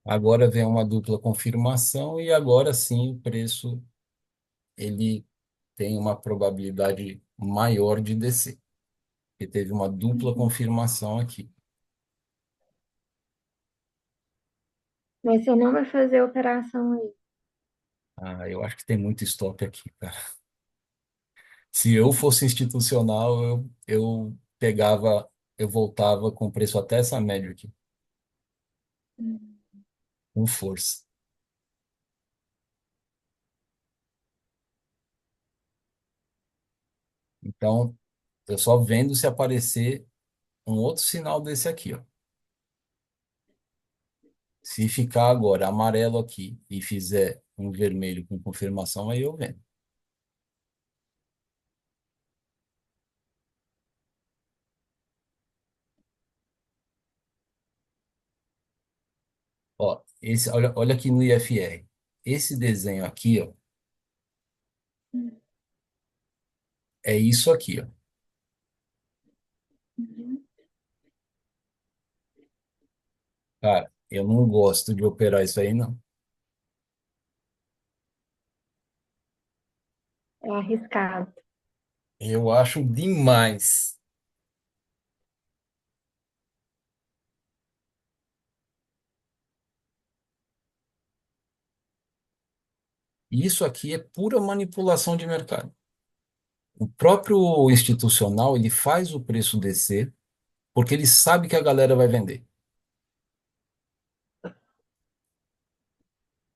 S1: Agora vem uma dupla confirmação e agora sim o preço ele tem uma probabilidade maior de descer, porque teve uma dupla confirmação aqui.
S2: Mas você não vai fazer a operação aí.
S1: Ah, eu acho que tem muito estoque aqui, cara. Se eu fosse institucional, eu pegava, eu voltava com preço até essa média aqui, com força. Então, eu só vendo se aparecer um outro sinal desse aqui, ó. Se ficar agora amarelo aqui e fizer um vermelho com confirmação, aí eu vendo. Ó, olha aqui no IFR. Esse desenho aqui, ó, é isso aqui, ó.
S2: Uhum.
S1: Cara, eu não gosto de operar isso aí, não.
S2: É arriscado.
S1: Eu acho demais. Isso aqui é pura manipulação de mercado. O próprio institucional, ele faz o preço descer porque ele sabe que a galera vai vender.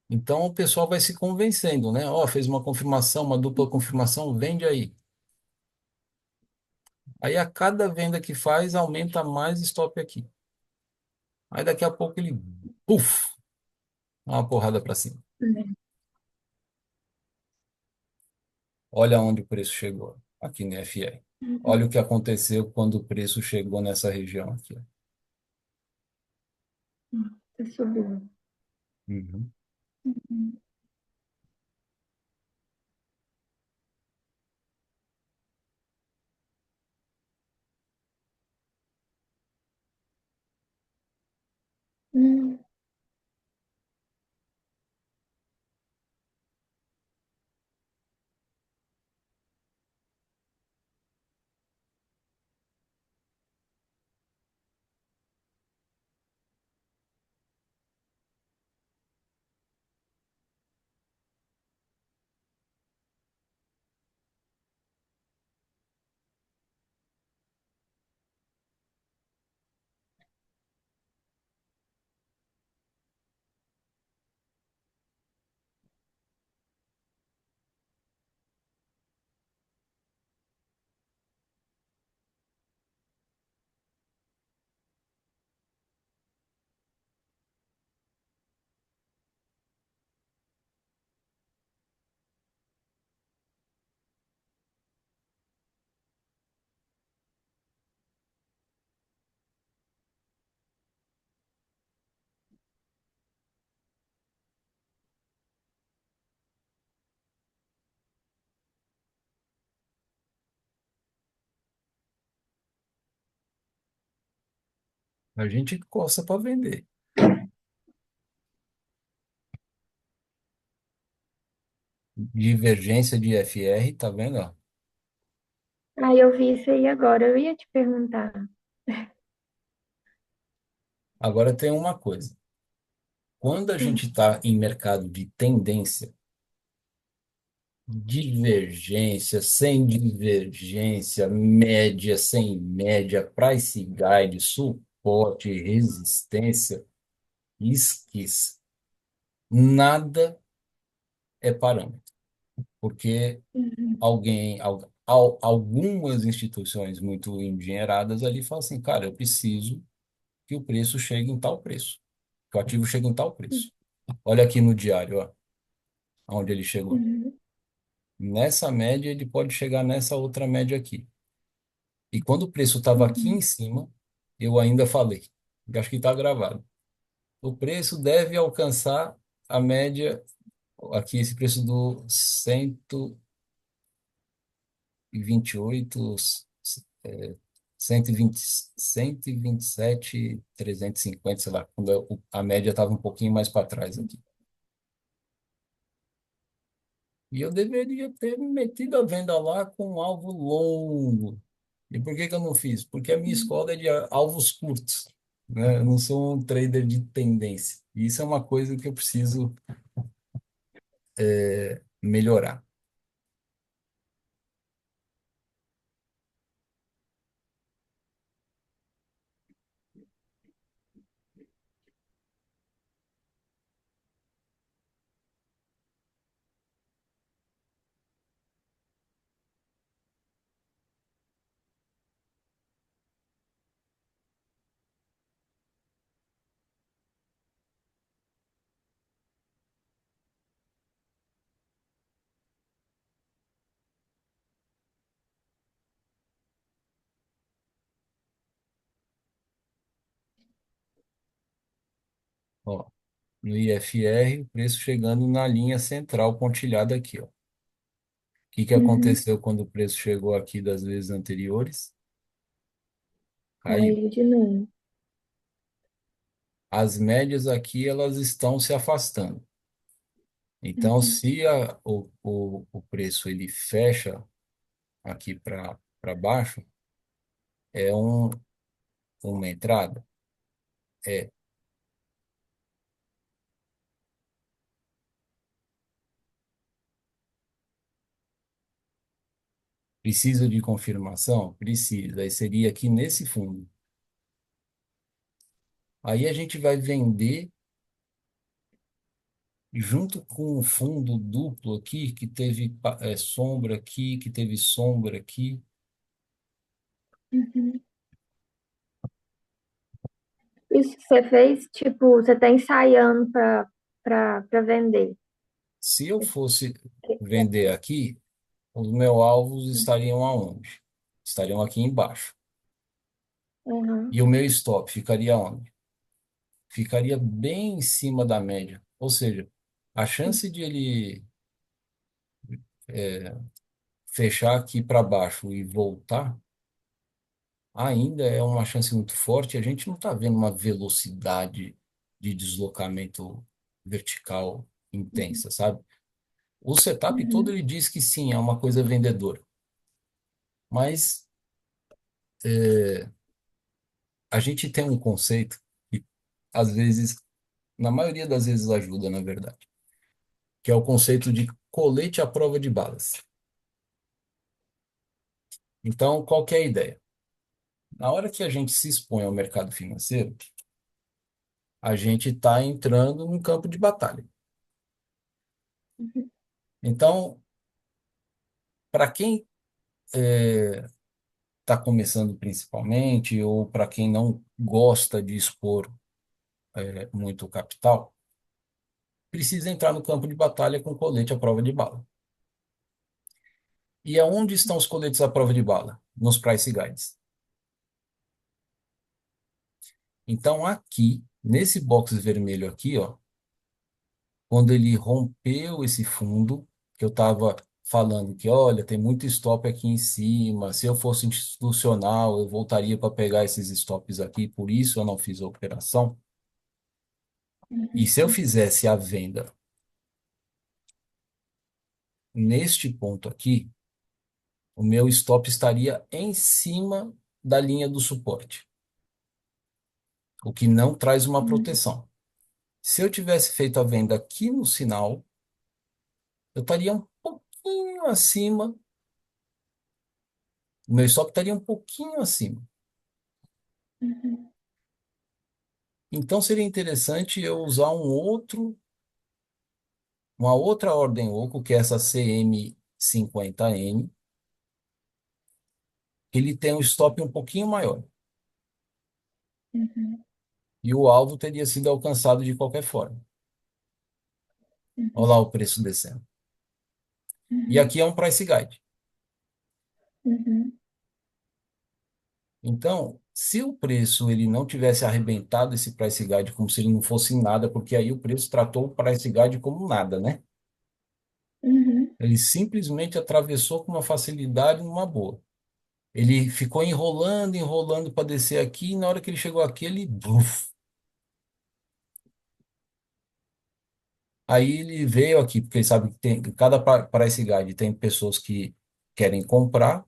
S1: Então o pessoal vai se convencendo, né? Ó, fez uma confirmação, uma dupla confirmação, vende aí. Aí a cada venda que faz, aumenta mais stop aqui. Aí daqui a pouco ele, puf, dá uma porrada para cima.
S2: Uhum.
S1: Olha onde o preço chegou, aqui no FR. Olha o que aconteceu quando o preço chegou nessa região aqui, ó.
S2: Tá subindo.
S1: Uhum.
S2: Uhum. Hum.
S1: A gente coça para vender. Divergência de FR, tá vendo? Ó?
S2: Ah, eu vi isso aí agora. Eu ia te perguntar.
S1: Agora tem uma coisa. Quando a gente está em mercado de tendência, divergência, sem divergência, média, sem média, price guide, suporte, resistência, esqueça. Nada é parâmetro, porque
S2: Uhum.
S1: algumas instituições muito endinheiradas ali falam assim, cara, eu preciso que o preço chegue em tal preço, que o ativo chegue em tal preço. Olha aqui no diário, ó, onde ele chegou.
S2: Uhum.
S1: Nessa média, ele pode chegar nessa outra média aqui. E quando o preço estava aqui em
S2: Uhum.
S1: cima, eu ainda falei, eu acho que está gravado. O preço deve alcançar a média, aqui esse preço do 128, 120, 127, 350, sei lá, quando a média estava um pouquinho mais para trás aqui. E eu deveria ter me metido a venda lá com um alvo longo. E por que que eu não fiz? Porque a minha escola é de alvos curtos, né? Eu não sou um trader de tendência. E isso é uma coisa que eu preciso melhorar. Ó, no IFR, o preço chegando na linha central pontilhada aqui, ó. O que que
S2: Uhum.
S1: aconteceu quando o preço chegou aqui das vezes anteriores? Caiu.
S2: Caiu de novo.
S1: As médias aqui, elas estão se afastando. Então,
S2: Uhum.
S1: se o preço ele fecha aqui para baixo, é uma entrada? É. Precisa de confirmação? Precisa. Aí seria aqui nesse fundo. Aí a gente vai vender junto com o fundo duplo aqui, que teve sombra aqui, que teve sombra aqui.
S2: Uhum. Isso que você fez, tipo, você tá ensaiando para vender.
S1: Se eu fosse vender aqui, os meus alvos estariam aonde? Estariam aqui embaixo.
S2: Uhum.
S1: E o meu stop ficaria onde? Ficaria bem em cima da média. Ou seja, a chance de ele fechar aqui para baixo e voltar ainda é uma chance muito forte. A gente não está vendo uma velocidade de deslocamento vertical intensa, sabe? O setup todo
S2: Uhum.
S1: ele diz que sim, é uma coisa vendedora, mas a gente tem um conceito que às vezes, na maioria das vezes ajuda, na verdade, que é o conceito de colete à prova de balas. Então, qual que é a ideia? Na hora que a gente se expõe ao mercado financeiro, a gente está entrando num campo de batalha.
S2: Uhum.
S1: Então, para quem está começando principalmente, ou para quem não gosta de expor muito capital, precisa entrar no campo de batalha com colete à prova de bala. E aonde estão os coletes à prova de bala? Nos price guides. Então, aqui, nesse box vermelho aqui, ó, quando ele rompeu esse fundo, que eu estava falando que, olha, tem muito stop aqui em cima, se eu fosse institucional, eu voltaria para pegar esses stops aqui, por isso eu não fiz a operação. E se eu fizesse a venda neste ponto aqui, o meu stop estaria em cima da linha do suporte, o que não traz uma
S2: Uhum.
S1: proteção. Se eu tivesse feito a venda aqui no sinal, eu estaria um pouquinho acima, o meu stop estaria um pouquinho acima.
S2: Uhum.
S1: Então seria interessante eu usar uma outra ordem oco, que é essa CM50N, que ele tem um stop um pouquinho maior.
S2: Uhum.
S1: E o alvo teria sido alcançado de qualquer forma. Olha lá
S2: Uhum.
S1: o preço descendo. E
S2: Uhum.
S1: aqui é um price guide.
S2: Uhum.
S1: Então, se o preço ele não tivesse arrebentado esse price guide como se ele não fosse nada, porque aí o preço tratou o price guide como nada, né?
S2: Uhum.
S1: Ele simplesmente atravessou com uma facilidade numa boa. Ele ficou enrolando, enrolando para descer aqui, e na hora que ele chegou aqui, ele. Buf. Aí ele veio aqui, porque ele sabe que tem, cada price guide tem pessoas que querem comprar.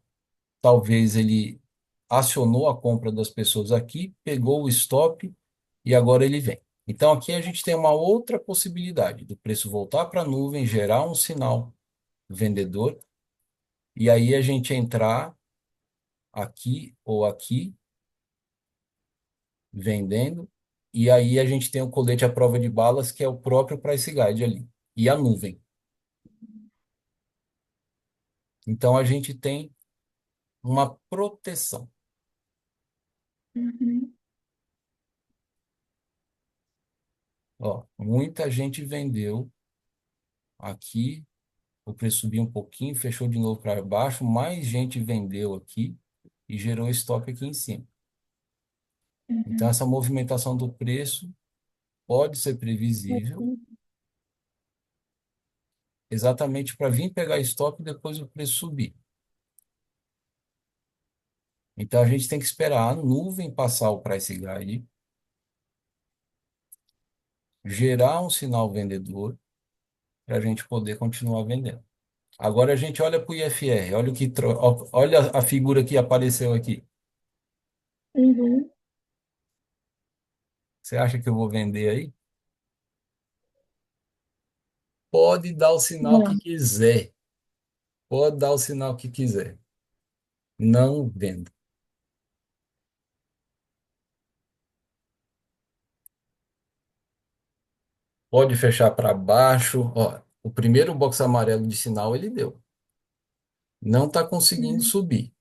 S1: Talvez ele acionou a compra das pessoas aqui, pegou o stop e agora ele vem. Então aqui a gente tem uma outra possibilidade do preço voltar para a nuvem, gerar um sinal vendedor e aí a gente entrar aqui ou aqui vendendo e aí a gente tem o colete à prova de balas que é o próprio price guide ali e a nuvem. Então a gente tem uma proteção.
S2: Uhum.
S1: Ó, muita gente vendeu aqui, o preço subiu um pouquinho, fechou de novo para baixo, mais gente vendeu aqui e gerou stop aqui em cima. Então,
S2: Uhum.
S1: essa movimentação do preço pode ser previsível,
S2: Uhum.
S1: exatamente para vir pegar stop e depois o preço subir. Então, a gente tem que esperar a nuvem passar o price guide, gerar um sinal vendedor para a gente poder continuar vendendo. Agora a gente olha para o IFR, olha o que olha a figura que apareceu aqui.
S2: Uhum.
S1: Você acha que eu vou vender aí? Pode dar o sinal que
S2: Não.
S1: quiser. Pode dar o sinal que quiser. Não venda. Pode fechar para baixo. Ó, o primeiro box amarelo de sinal ele deu. Não está conseguindo
S2: Uhum.
S1: subir.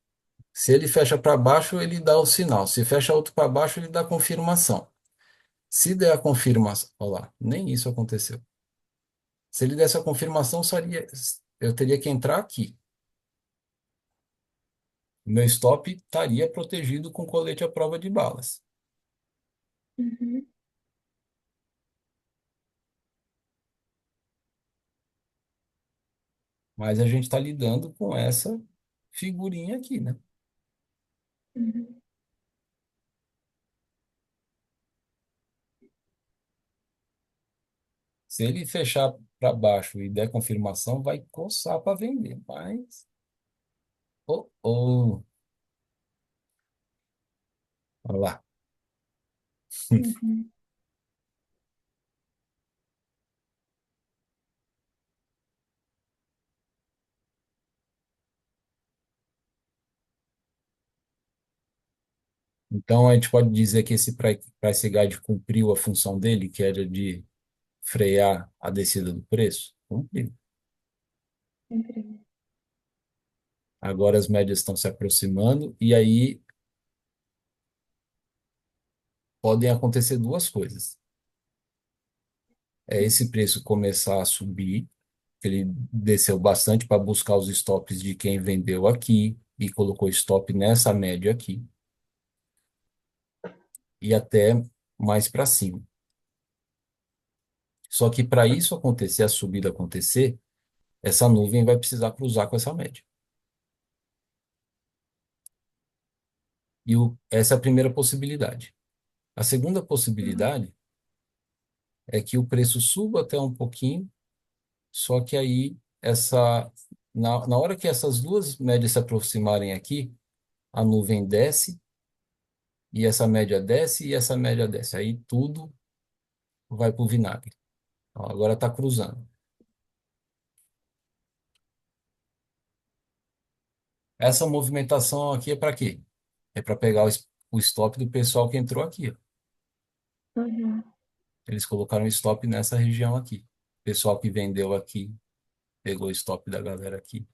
S1: Se ele fecha para baixo, ele dá o sinal. Se fecha outro para baixo, ele dá a confirmação. Se der a confirmação, olha lá, nem isso aconteceu. Se ele desse a confirmação, eu teria que entrar aqui. Meu stop estaria protegido com colete à prova de balas.
S2: Uhum.
S1: Mas a gente está lidando com essa figurinha aqui, né?
S2: Uhum.
S1: Se ele fechar para baixo e der confirmação, vai coçar para vender. Mas, oh, oh, olha lá.
S2: Uhum.
S1: Então a gente pode dizer que esse price guide cumpriu a função dele, que era de frear a descida do preço? Cumpriu.
S2: Uhum.
S1: Agora as médias estão se aproximando e aí podem acontecer duas coisas. É esse preço começar a subir, ele desceu bastante para buscar os stops de quem vendeu aqui e colocou stop nessa média aqui e até mais para cima. Só que para isso acontecer, a subida acontecer, essa nuvem vai precisar cruzar com essa média. Essa é a primeira possibilidade. A segunda
S2: Uhum.
S1: possibilidade é que o preço suba até um pouquinho, só que aí na hora que essas duas médias se aproximarem aqui, a nuvem desce e essa média desce e essa média desce. Aí tudo vai para o vinagre. Ó, agora está cruzando. Essa movimentação aqui é para quê? É para pegar o stop do pessoal que entrou aqui, ó.
S2: Uhum.
S1: Eles colocaram stop nessa região aqui. O pessoal que vendeu aqui pegou o stop da galera aqui.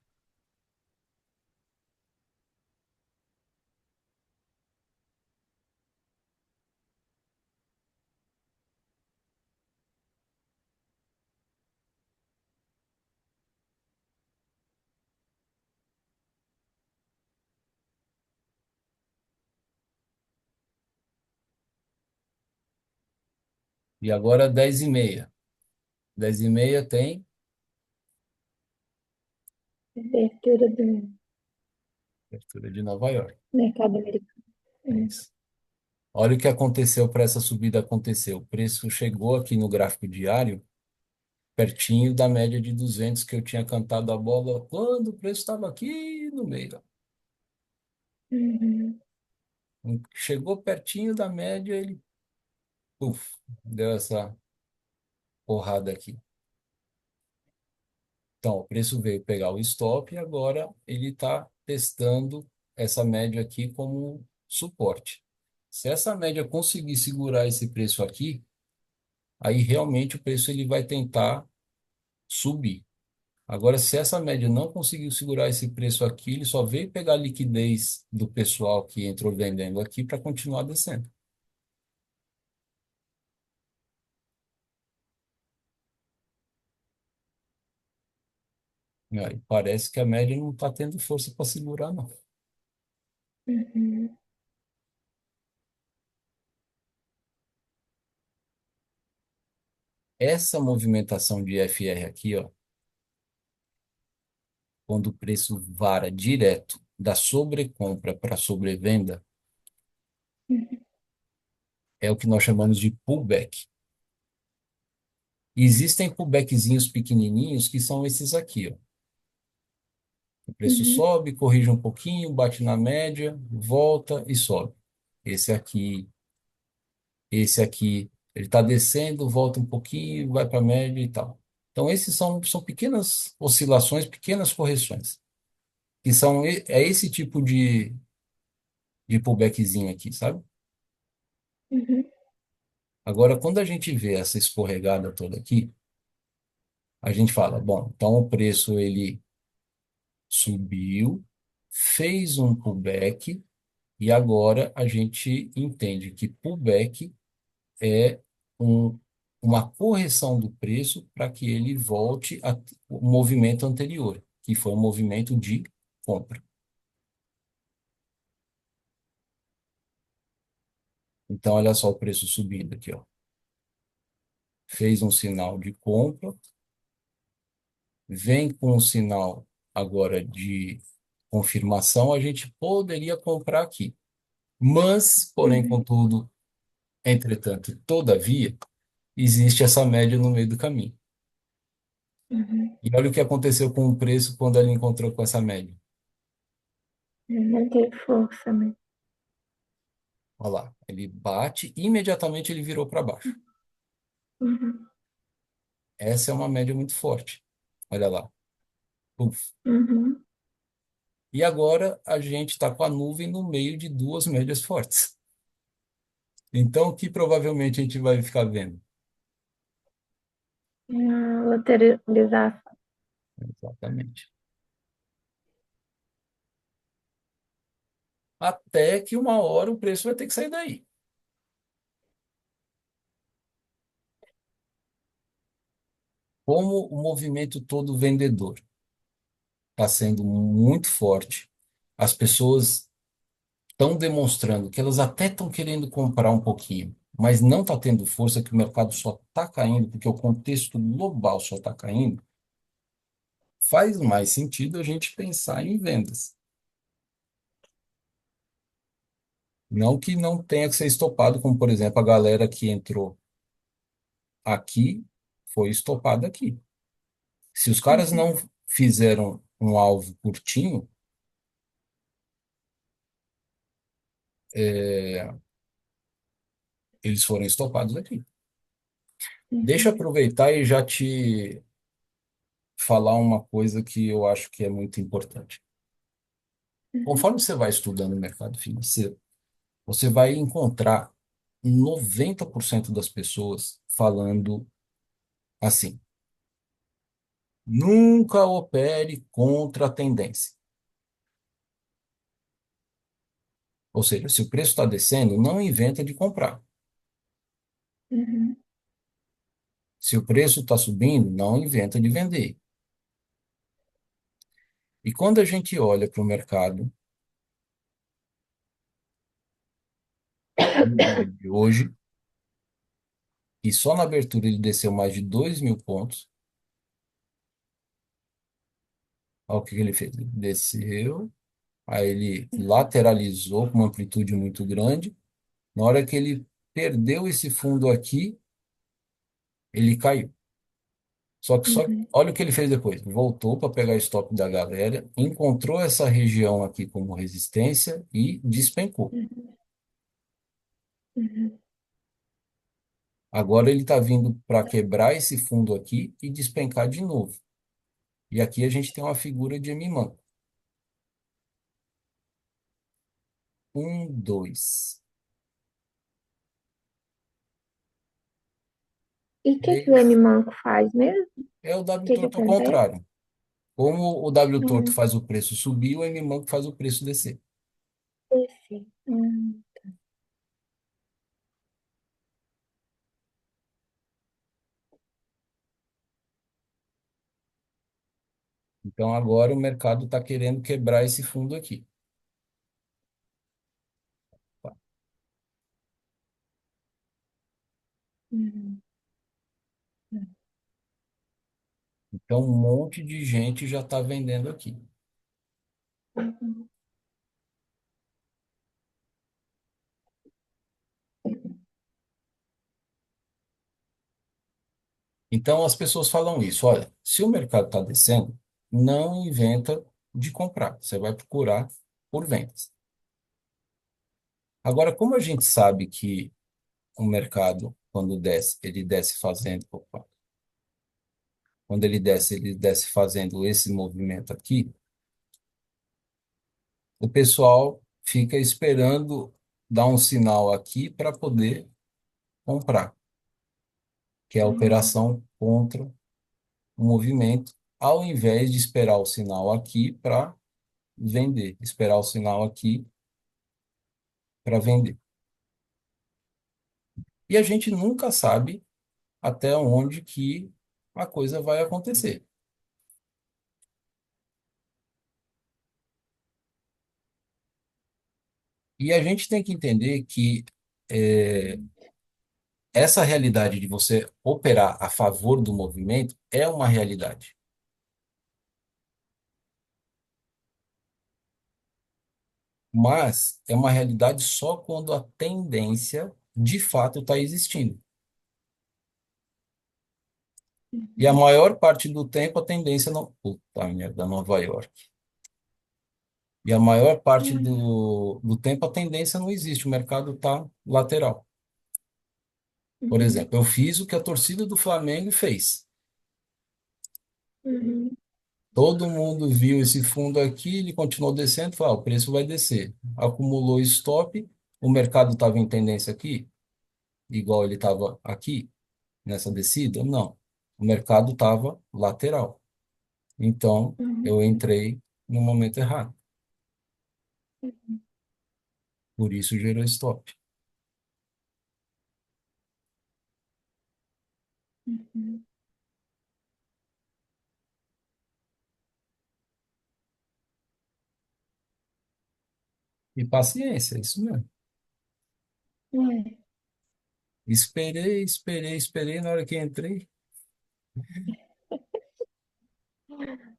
S1: E agora 10h30. 10h30 tem
S2: Abertura do.
S1: Abertura de Nova York.
S2: Mercado americano.
S1: É isso. Olha o que aconteceu para essa subida acontecer. O preço chegou aqui no gráfico diário, pertinho da média de 200 que eu tinha cantado a bola quando o preço estava aqui no meio.
S2: Uhum.
S1: Chegou pertinho da média, ele puf, deu essa porrada aqui. Então, o preço veio pegar o stop e agora ele está testando essa média aqui como suporte. Se essa média conseguir segurar esse preço aqui, aí realmente o preço ele vai tentar subir. Agora, se essa média não conseguiu segurar esse preço aqui, ele só veio pegar a liquidez do pessoal que entrou vendendo aqui para continuar descendo. E aí parece que a média não está tendo força para segurar, não.
S2: Uhum.
S1: Essa movimentação de FR aqui, ó, quando o preço vara direto da sobrecompra para sobrevenda,
S2: Uhum.
S1: é o que nós chamamos de pullback. Existem pullbackzinhos pequenininhos que são esses aqui, ó. O preço
S2: Uhum.
S1: sobe, corrige um pouquinho, bate na média, volta e sobe. Esse aqui, esse aqui, ele está descendo, volta um pouquinho, vai para a média e tal. Então, esses são pequenas oscilações, pequenas correções, que é esse tipo de pullbackzinho aqui, sabe?
S2: Uhum.
S1: Agora, quando a gente vê essa escorregada toda aqui, a gente fala, bom, então o preço ele subiu, fez um pullback e agora a gente entende que pullback é um, uma correção do preço para que ele volte ao movimento anterior, que foi um movimento de compra. Então, olha só o preço subindo aqui, ó. Fez um sinal de compra, vem com um sinal agora de confirmação, a gente poderia comprar aqui. Mas, porém,
S2: Uhum.
S1: contudo, entretanto, todavia, existe essa média no meio do caminho.
S2: Uhum.
S1: E olha o que aconteceu com o preço quando ele encontrou com essa média.
S2: Não teve força, né?
S1: Olha lá, ele bate, imediatamente ele virou para baixo.
S2: Uhum.
S1: Essa é uma média muito forte. Olha lá. Puf.
S2: Uhum.
S1: E agora a gente está com a nuvem no meio de duas médias fortes. Então, o que provavelmente a gente vai ficar vendo?
S2: Uma lateralização.
S1: Exatamente. Até que uma hora o preço vai ter que sair daí. Como o movimento todo vendedor está sendo muito forte, as pessoas estão demonstrando que elas até estão querendo comprar um pouquinho, mas não está tendo força, que o mercado só está caindo, porque o contexto global só está caindo, faz mais sentido a gente pensar em vendas. Não que não tenha que ser estopado, como por exemplo a galera que entrou aqui foi estopada aqui. Se os caras
S2: Uhum.
S1: não fizeram um alvo curtinho, é, eles foram estopados aqui. Deixa eu
S2: Uhum.
S1: aproveitar e já te falar uma coisa que eu acho que é muito importante.
S2: Uhum.
S1: Conforme você vai estudando o mercado financeiro, você vai encontrar 90% das pessoas falando assim: nunca opere contra a tendência. Ou seja, se o preço está descendo, não inventa de comprar.
S2: Uhum.
S1: Se o preço está subindo, não inventa de vender. E quando a gente olha para o mercado no dia de hoje, e só na abertura ele desceu mais de 2.000 pontos, olha o que que ele fez. Ele desceu, Aí ele lateralizou com uma amplitude muito grande. Na hora que ele perdeu esse fundo aqui, ele caiu. Só
S2: uhum,
S1: olha o que ele fez depois. Voltou para pegar o stop da galera, encontrou essa região aqui como resistência e despencou.
S2: uhum, uhum,
S1: Agora ele está vindo para quebrar esse fundo aqui e despencar de novo. E aqui a gente tem uma figura de M-Man. Um, dois,
S2: E o que que o
S1: três.
S2: M-Manco faz mesmo? O
S1: É o W
S2: que que
S1: torto ao
S2: acontece?
S1: contrário. Como o W torto
S2: Hum,
S1: faz o preço subir, o M-Man faz o preço descer.
S2: esse.
S1: Então agora o mercado está querendo quebrar esse fundo aqui. Tá?
S2: Uhum,
S1: Então um monte de gente já está vendendo aqui.
S2: uhum,
S1: Então as pessoas falam isso, olha, se o mercado está descendo, não inventa de comprar, você vai procurar por vendas. Agora, como a gente sabe que o mercado, quando desce, ele desce fazendo, opa, quando ele desce fazendo esse movimento aqui, o pessoal fica esperando dar um sinal aqui para poder comprar, que é a
S2: uhum,
S1: operação contra o movimento, ao invés de esperar o sinal aqui para vender, esperar o sinal aqui para vender. E a gente nunca sabe até onde que a coisa vai acontecer. E a gente tem que entender que é, essa realidade de você operar a favor do movimento é uma realidade, mas é uma realidade só quando a tendência de fato está existindo. E a
S2: uhum.
S1: maior parte do tempo a tendência não. Puta merda, Nova York. E a maior parte do tempo a tendência não existe, o mercado está lateral. Por
S2: Uhum,
S1: exemplo, eu fiz o que a torcida do Flamengo fez.
S2: uhum,
S1: Todo mundo viu esse fundo aqui, ele continuou descendo, falou, o preço vai descer. Acumulou stop, o mercado estava em tendência aqui, igual ele estava aqui, nessa descida? Não. O mercado estava lateral. Então,
S2: uhum,
S1: eu entrei no momento errado.
S2: uhum,
S1: Por isso gerou stop.
S2: uhum.
S1: E paciência, é isso mesmo.
S2: É.
S1: Esperei, esperei, esperei. Na hora que entrei,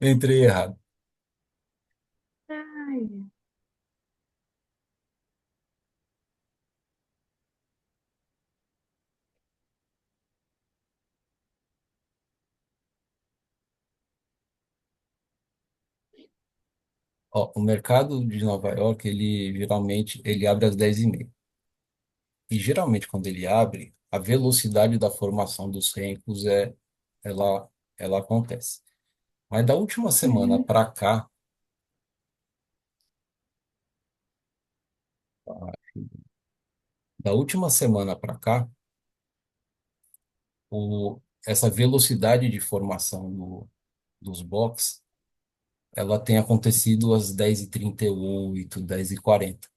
S1: entrei errado.
S2: Ai,
S1: Ó, o mercado de Nova York, ele geralmente ele abre às 10h30. E geralmente quando ele abre, a velocidade da formação dos RENCOS ela, ela acontece. Mas da última semana
S2: uhum,
S1: para cá, da última semana para cá, essa velocidade de formação dos blocos, ela tem acontecido às 10h38, 10h40.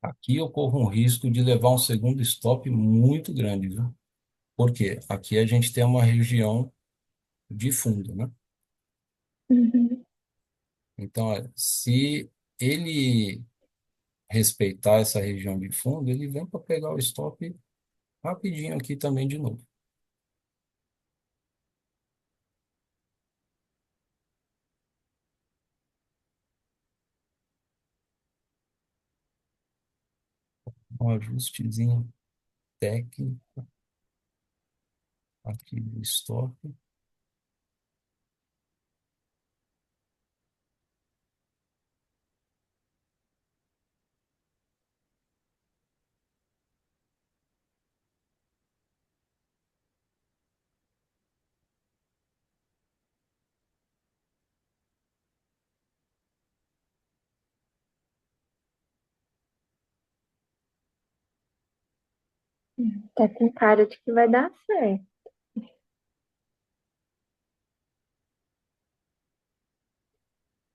S1: Aqui eu corro um risco de levar um segundo stop muito grande, viu? Por quê? Aqui a gente tem uma região de fundo, né?
S2: Uhum.
S1: Então, olha, se ele respeitar essa região de fundo, ele vem para pegar o stop rapidinho aqui também de novo. Um ajustezinho técnico aqui do stop.
S2: Tá com cara de que vai dar certo.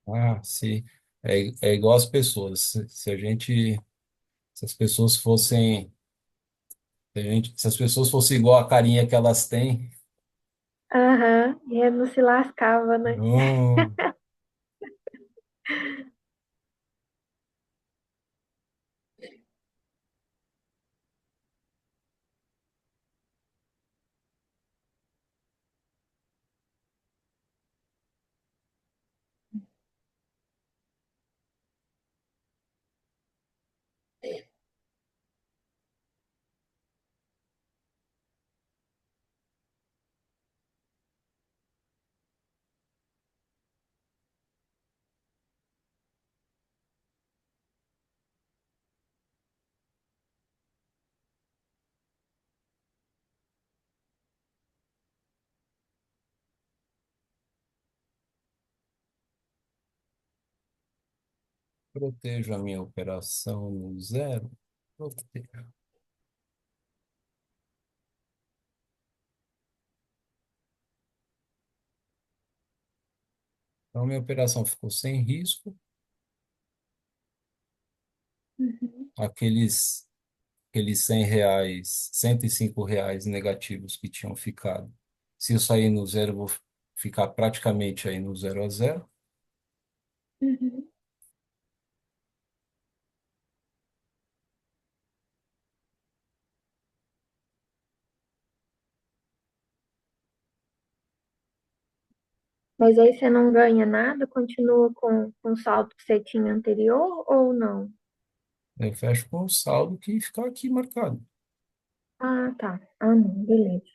S1: Ah, sim. É igual as pessoas. Se a gente, se as pessoas fossem, se as pessoas fossem igual a carinha que elas têm,
S2: Aham, e ele não se lascava, né?
S1: hum, protejo a minha operação no zero. Protejo. Então, minha operação ficou sem risco.
S2: Uhum.
S1: Aqueles, aqueles R$ 100, R$ 105 negativos que tinham ficado. Se eu sair no zero, eu vou ficar praticamente aí no zero a zero.
S2: Uhum. Mas aí você não ganha nada, continua com o saldo que você tinha anterior ou não?
S1: Eu fecho com o saldo que ficar aqui marcado.
S2: Ah, tá. Ah, não, beleza.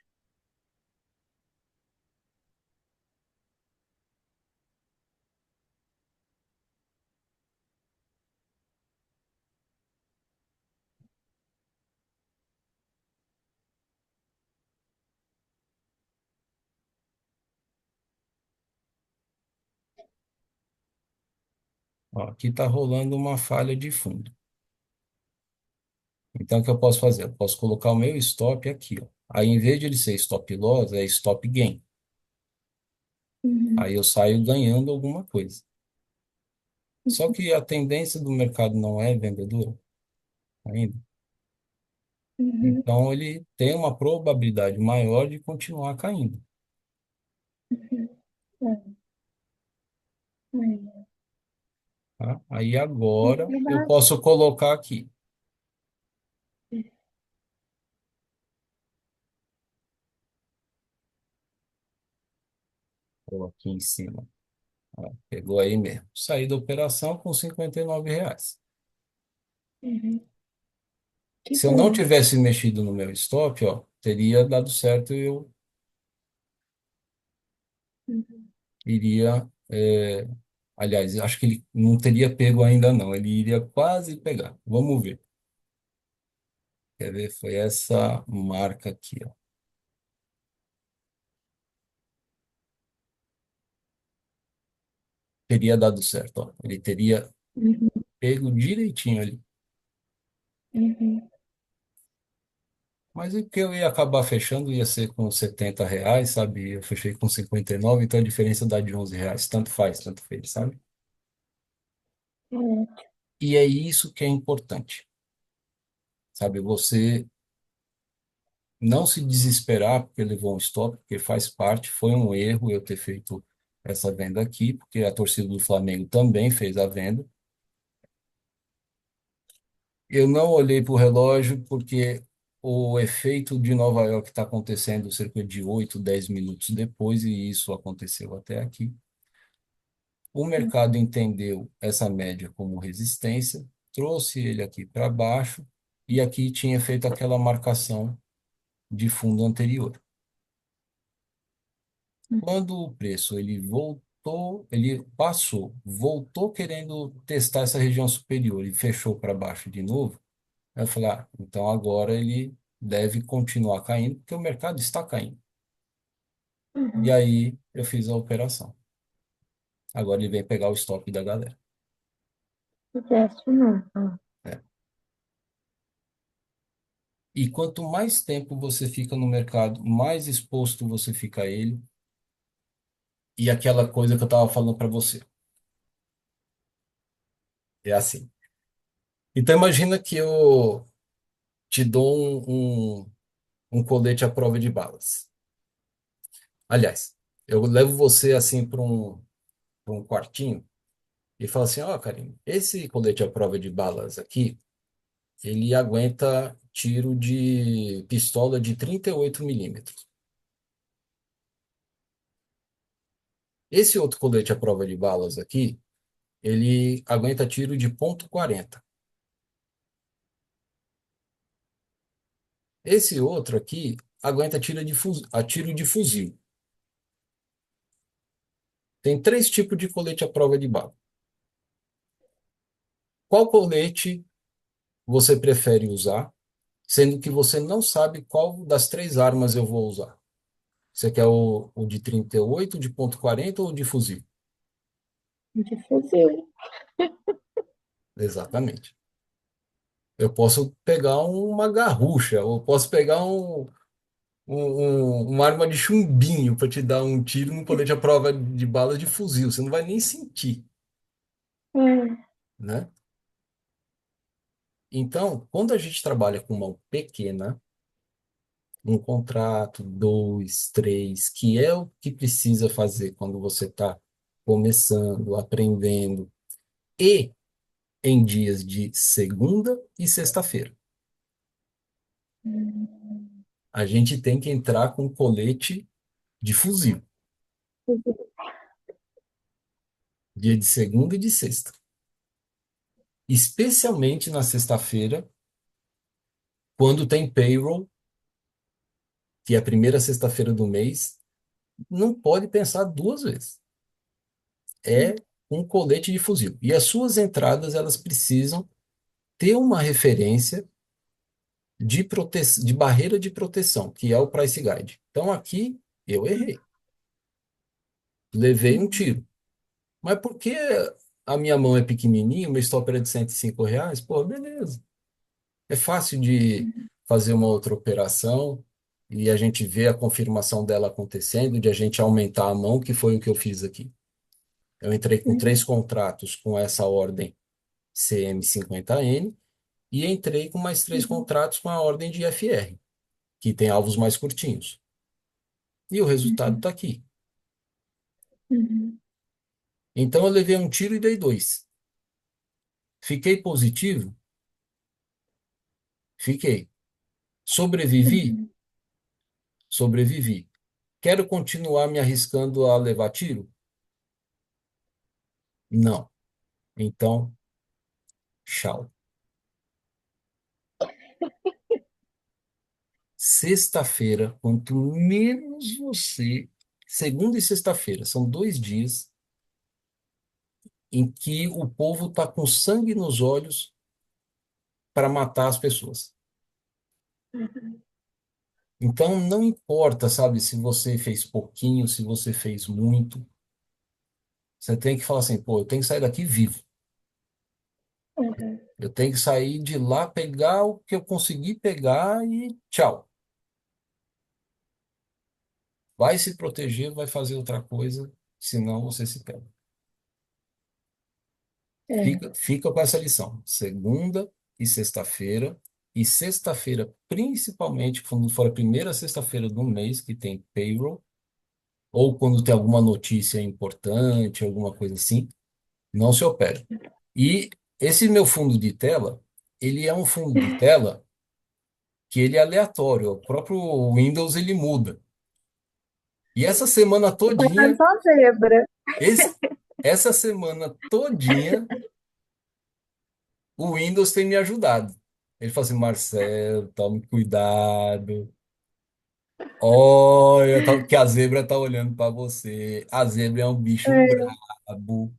S1: Ó, aqui está rolando uma falha de fundo. Então, o que eu posso fazer? Eu posso colocar o meu stop aqui, ó. Aí, em vez de ele ser stop loss, é stop gain.
S2: Uhum.
S1: Aí eu saio ganhando alguma coisa. Só que a tendência do mercado não é vendedora ainda.
S2: Uhum.
S1: Então, ele tem uma probabilidade maior de continuar caindo.
S2: Uhum. É,
S1: Tá? Aí,
S2: é
S1: agora, eu
S2: verdade.
S1: posso colocar aqui. Ou aqui em cima. Ó, pegou aí mesmo. Saí da operação com R$ 59.
S2: Uhum. Que
S1: Se eu não
S2: bom.
S1: tivesse mexido no meu stop, ó, teria dado certo e eu
S2: Uhum.
S1: iria. Aliás, eu acho que ele não teria pego ainda, não. Ele iria quase pegar. Vamos ver. Quer ver? Foi essa marca aqui, ó. Teria dado certo, ó. Ele teria
S2: Uhum.
S1: pego direitinho ali.
S2: Uhum.
S1: Mas o que eu ia acabar fechando ia ser com R$ 70, sabe? Eu fechei com 59, então a diferença dá de R$ 11. Tanto faz, tanto fez, sabe?
S2: É.
S1: E é isso que é importante, sabe? Você não se desesperar porque levou um stop, porque faz parte, foi um erro eu ter feito essa venda aqui, porque a torcida do Flamengo também fez a venda. Eu não olhei para o relógio porque o efeito de Nova York está acontecendo cerca de 8, 10 minutos depois, e isso aconteceu até aqui. O mercado entendeu essa média como resistência, trouxe ele aqui para baixo, e aqui tinha feito aquela marcação de fundo anterior. Quando o preço ele voltou, ele passou, voltou querendo testar essa região superior e fechou para baixo de novo, aí eu falei, ah, então agora ele deve continuar caindo, porque o mercado está caindo. E
S2: Uhum.
S1: aí eu fiz a operação. Agora ele vem pegar o stop da galera,
S2: Fizeste não. Ah.
S1: né? E quanto mais tempo você fica no mercado, mais exposto você fica a ele. E aquela coisa que eu estava falando para você. É assim. Então imagina que eu te dou um colete à prova de balas. Aliás, eu levo você assim pra um quartinho e falo assim, ó, Karine, esse colete à prova de balas aqui, ele aguenta tiro de pistola de 38 milímetros. Esse outro colete à prova de balas aqui, ele aguenta tiro de ponto .40. Esse outro aqui aguenta a tiro de fuzil. Tem três tipos de colete à prova de bala. Qual colete você prefere usar, sendo que você não sabe qual das três armas eu vou usar? Você quer o de 38, de ponto .40 ou de fuzil?
S2: De fuzil.
S1: Exatamente. Eu posso pegar uma garrucha, ou posso pegar uma arma de chumbinho para te dar um tiro no colete à prova de bala de fuzil. Você não vai nem sentir,
S2: É.
S1: né? Então, quando a gente trabalha com mão pequena, um contrato, dois, três, que é o que precisa fazer quando você está começando, aprendendo, e em dias de segunda e sexta-feira. A gente tem que entrar com colete de fuzil, dia de segunda e de sexta. Especialmente na sexta-feira, quando tem payroll, que é a primeira sexta-feira do mês, não pode pensar duas vezes. É um colete de fuzil. E as suas entradas, elas precisam ter uma referência de barreira de proteção, que é o Price Guide. Então aqui eu errei, levei um
S2: Uhum.
S1: tiro. Mas porque a minha mão é pequenininha, o meu stopper é de R$ 105, pô, beleza. É fácil de fazer uma outra operação e a gente vê a confirmação dela acontecendo, de a gente aumentar a mão, que foi o que eu fiz aqui. Eu entrei com três
S2: Uhum.
S1: contratos com essa ordem CM50N e entrei com mais três
S2: Uhum.
S1: contratos com a ordem de FR, que tem alvos mais curtinhos. E o resultado está aqui.
S2: Uhum.
S1: Então eu levei um tiro e dei dois. Fiquei positivo? Fiquei. Sobrevivi?
S2: Uhum.
S1: Sobrevivi. Quero continuar me arriscando a levar tiro? Não. Então, tchau. Sexta-feira, quanto menos você. Segunda e sexta-feira são 2 dias em que o povo está com sangue nos olhos para matar as pessoas.
S2: Uhum.
S1: Então, não importa, sabe, se você fez pouquinho, se você fez muito. Você tem que falar assim, pô, eu tenho que sair daqui vivo.
S2: Uhum.
S1: Eu tenho que sair de lá, pegar o que eu consegui pegar e tchau. Vai se proteger, vai fazer outra coisa, senão você se perde.
S2: É.
S1: Fica com essa lição. Segunda e sexta-feira, e sexta-feira, principalmente quando for a primeira sexta-feira do mês que tem payroll, ou quando tem alguma notícia importante, alguma coisa assim, não se opera. E esse meu fundo de tela, ele é um fundo de tela que ele é aleatório, o próprio Windows ele muda. E essa semana
S2: Tá
S1: todinha,
S2: só zebra.
S1: esse, essa semana todinha, o Windows tem me ajudado. Ele fala assim, Marcelo, tome cuidado. Olha, que a zebra tá olhando para você. A zebra é um bicho
S2: É,
S1: brabo.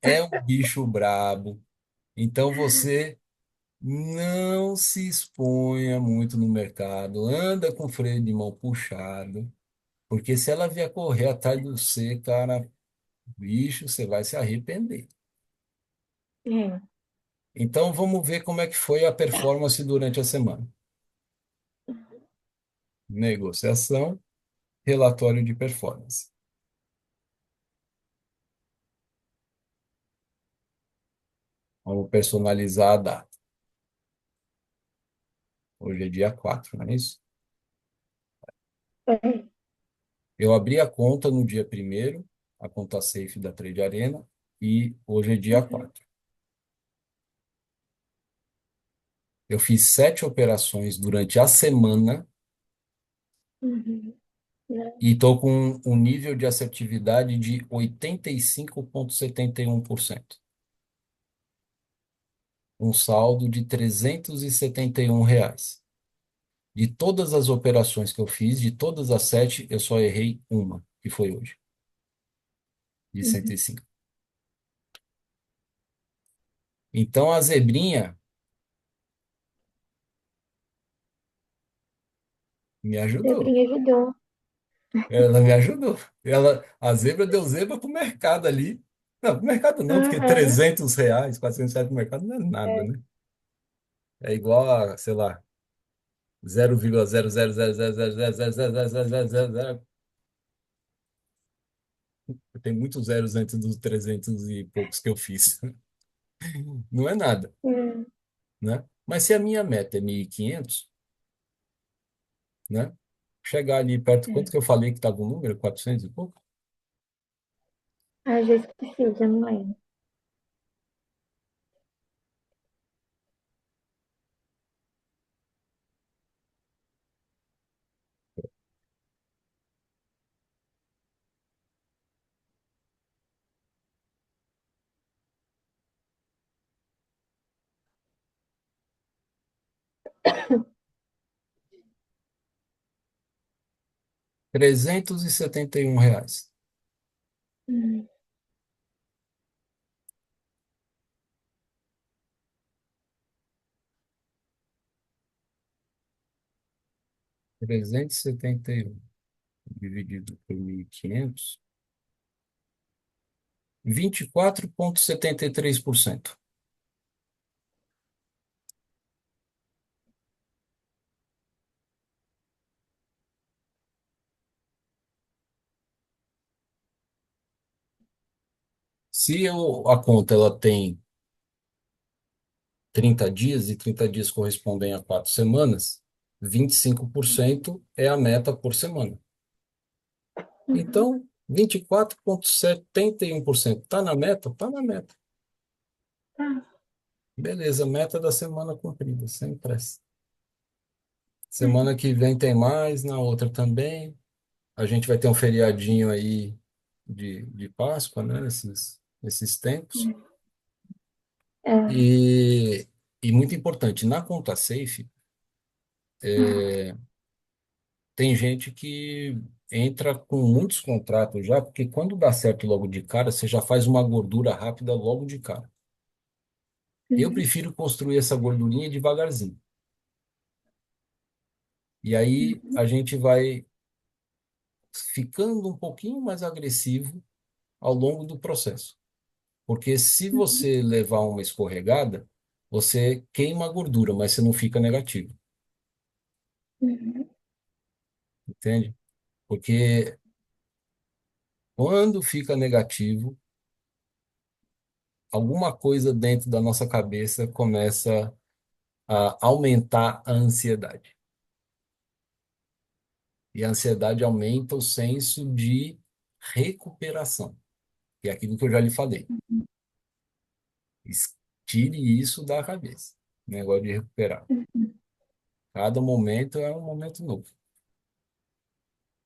S1: É um bicho brabo. Então você não se exponha muito no mercado. Anda com freio de mão puxado. Porque se ela vier correr atrás de você, cara, bicho, você vai se arrepender.
S2: é.
S1: Então vamos ver como é que foi a performance durante a semana. Negociação, relatório de performance. Vamos personalizar a data. Hoje é dia 4, não é isso?
S2: É.
S1: Eu abri a conta no dia primeiro, a conta safe da Trade Arena, e hoje é dia 4. Eu fiz 7 operações durante a semana
S2: Uhum. Né?
S1: e estou com um nível de assertividade de 85,71%. Um saldo de R$ 371. De todas as operações que eu fiz, de todas as 7, eu só errei uma, que foi hoje, de cento
S2: Uhum.
S1: e cinco. Então a zebrinha me ajudou.
S2: Zebrinha ajudou.
S1: Ela me ajudou. A zebra deu zebra pro mercado ali. Não, pro mercado não, porque
S2: Uhum.
S1: R$ 300, R$ 400 pro mercado não é nada,
S2: É.
S1: né? É igual a, sei lá, 0,00000000000. Tem muitos zeros antes dos 300 e poucos que eu fiz. Não é nada,
S2: Hum.
S1: né? Mas se a minha meta é 1.500, né? Chegar ali perto, quanto
S2: É.
S1: que eu falei que estava o número? 400 e pouco?
S2: Às vezes precisa, não lembro.
S1: 371 reais.
S2: Hum.
S1: 371 dividido por 1.500, 24,73%. A conta ela tem 30 dias e 30 dias correspondem a 4 semanas, 25% é a meta por semana.
S2: Uhum.
S1: Então, 24,71%. Está na meta? Está na meta.
S2: Tá.
S1: Beleza, meta da semana cumprida, sem pressa.
S2: É.
S1: Semana que vem tem mais, na outra também. A gente vai ter um feriadinho aí de Páscoa, né? Nesses tempos.
S2: É.
S1: E, e muito importante, na conta safe, tem gente que entra com muitos contratos já, porque quando dá certo logo de cara, você já faz uma gordura rápida logo de cara. Eu
S2: Uhum.
S1: prefiro construir essa gordurinha devagarzinho. E aí a gente vai ficando um pouquinho mais agressivo ao longo do processo. Porque se
S2: Uhum.
S1: você levar uma escorregada, você queima a gordura, mas você não fica negativo,
S2: Uhum.
S1: entende? Porque quando fica negativo, alguma coisa dentro da nossa cabeça começa. a aumentar a ansiedade. E a ansiedade aumenta o senso de recuperação, que é aquilo que eu já lhe falei. Tire isso da cabeça, negócio de recuperar. Cada momento é um momento novo.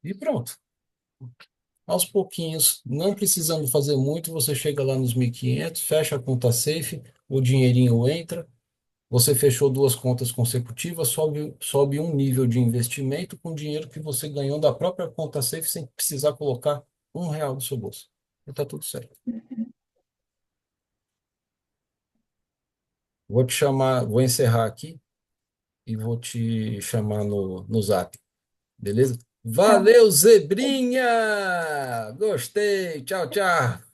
S1: E pronto. Aos pouquinhos, não precisando fazer muito, você chega lá nos 1.500, fecha a conta safe, o dinheirinho entra, você fechou duas contas consecutivas, sobe um nível de investimento com dinheiro que você ganhou da própria conta safe sem precisar colocar R$ 1 do seu bolso. E tá tudo certo. Vou te chamar, vou encerrar aqui e vou te chamar no Zap, beleza?
S2: Tá bom.
S1: Valeu, Zebrinha! Gostei! Tchau, tchau!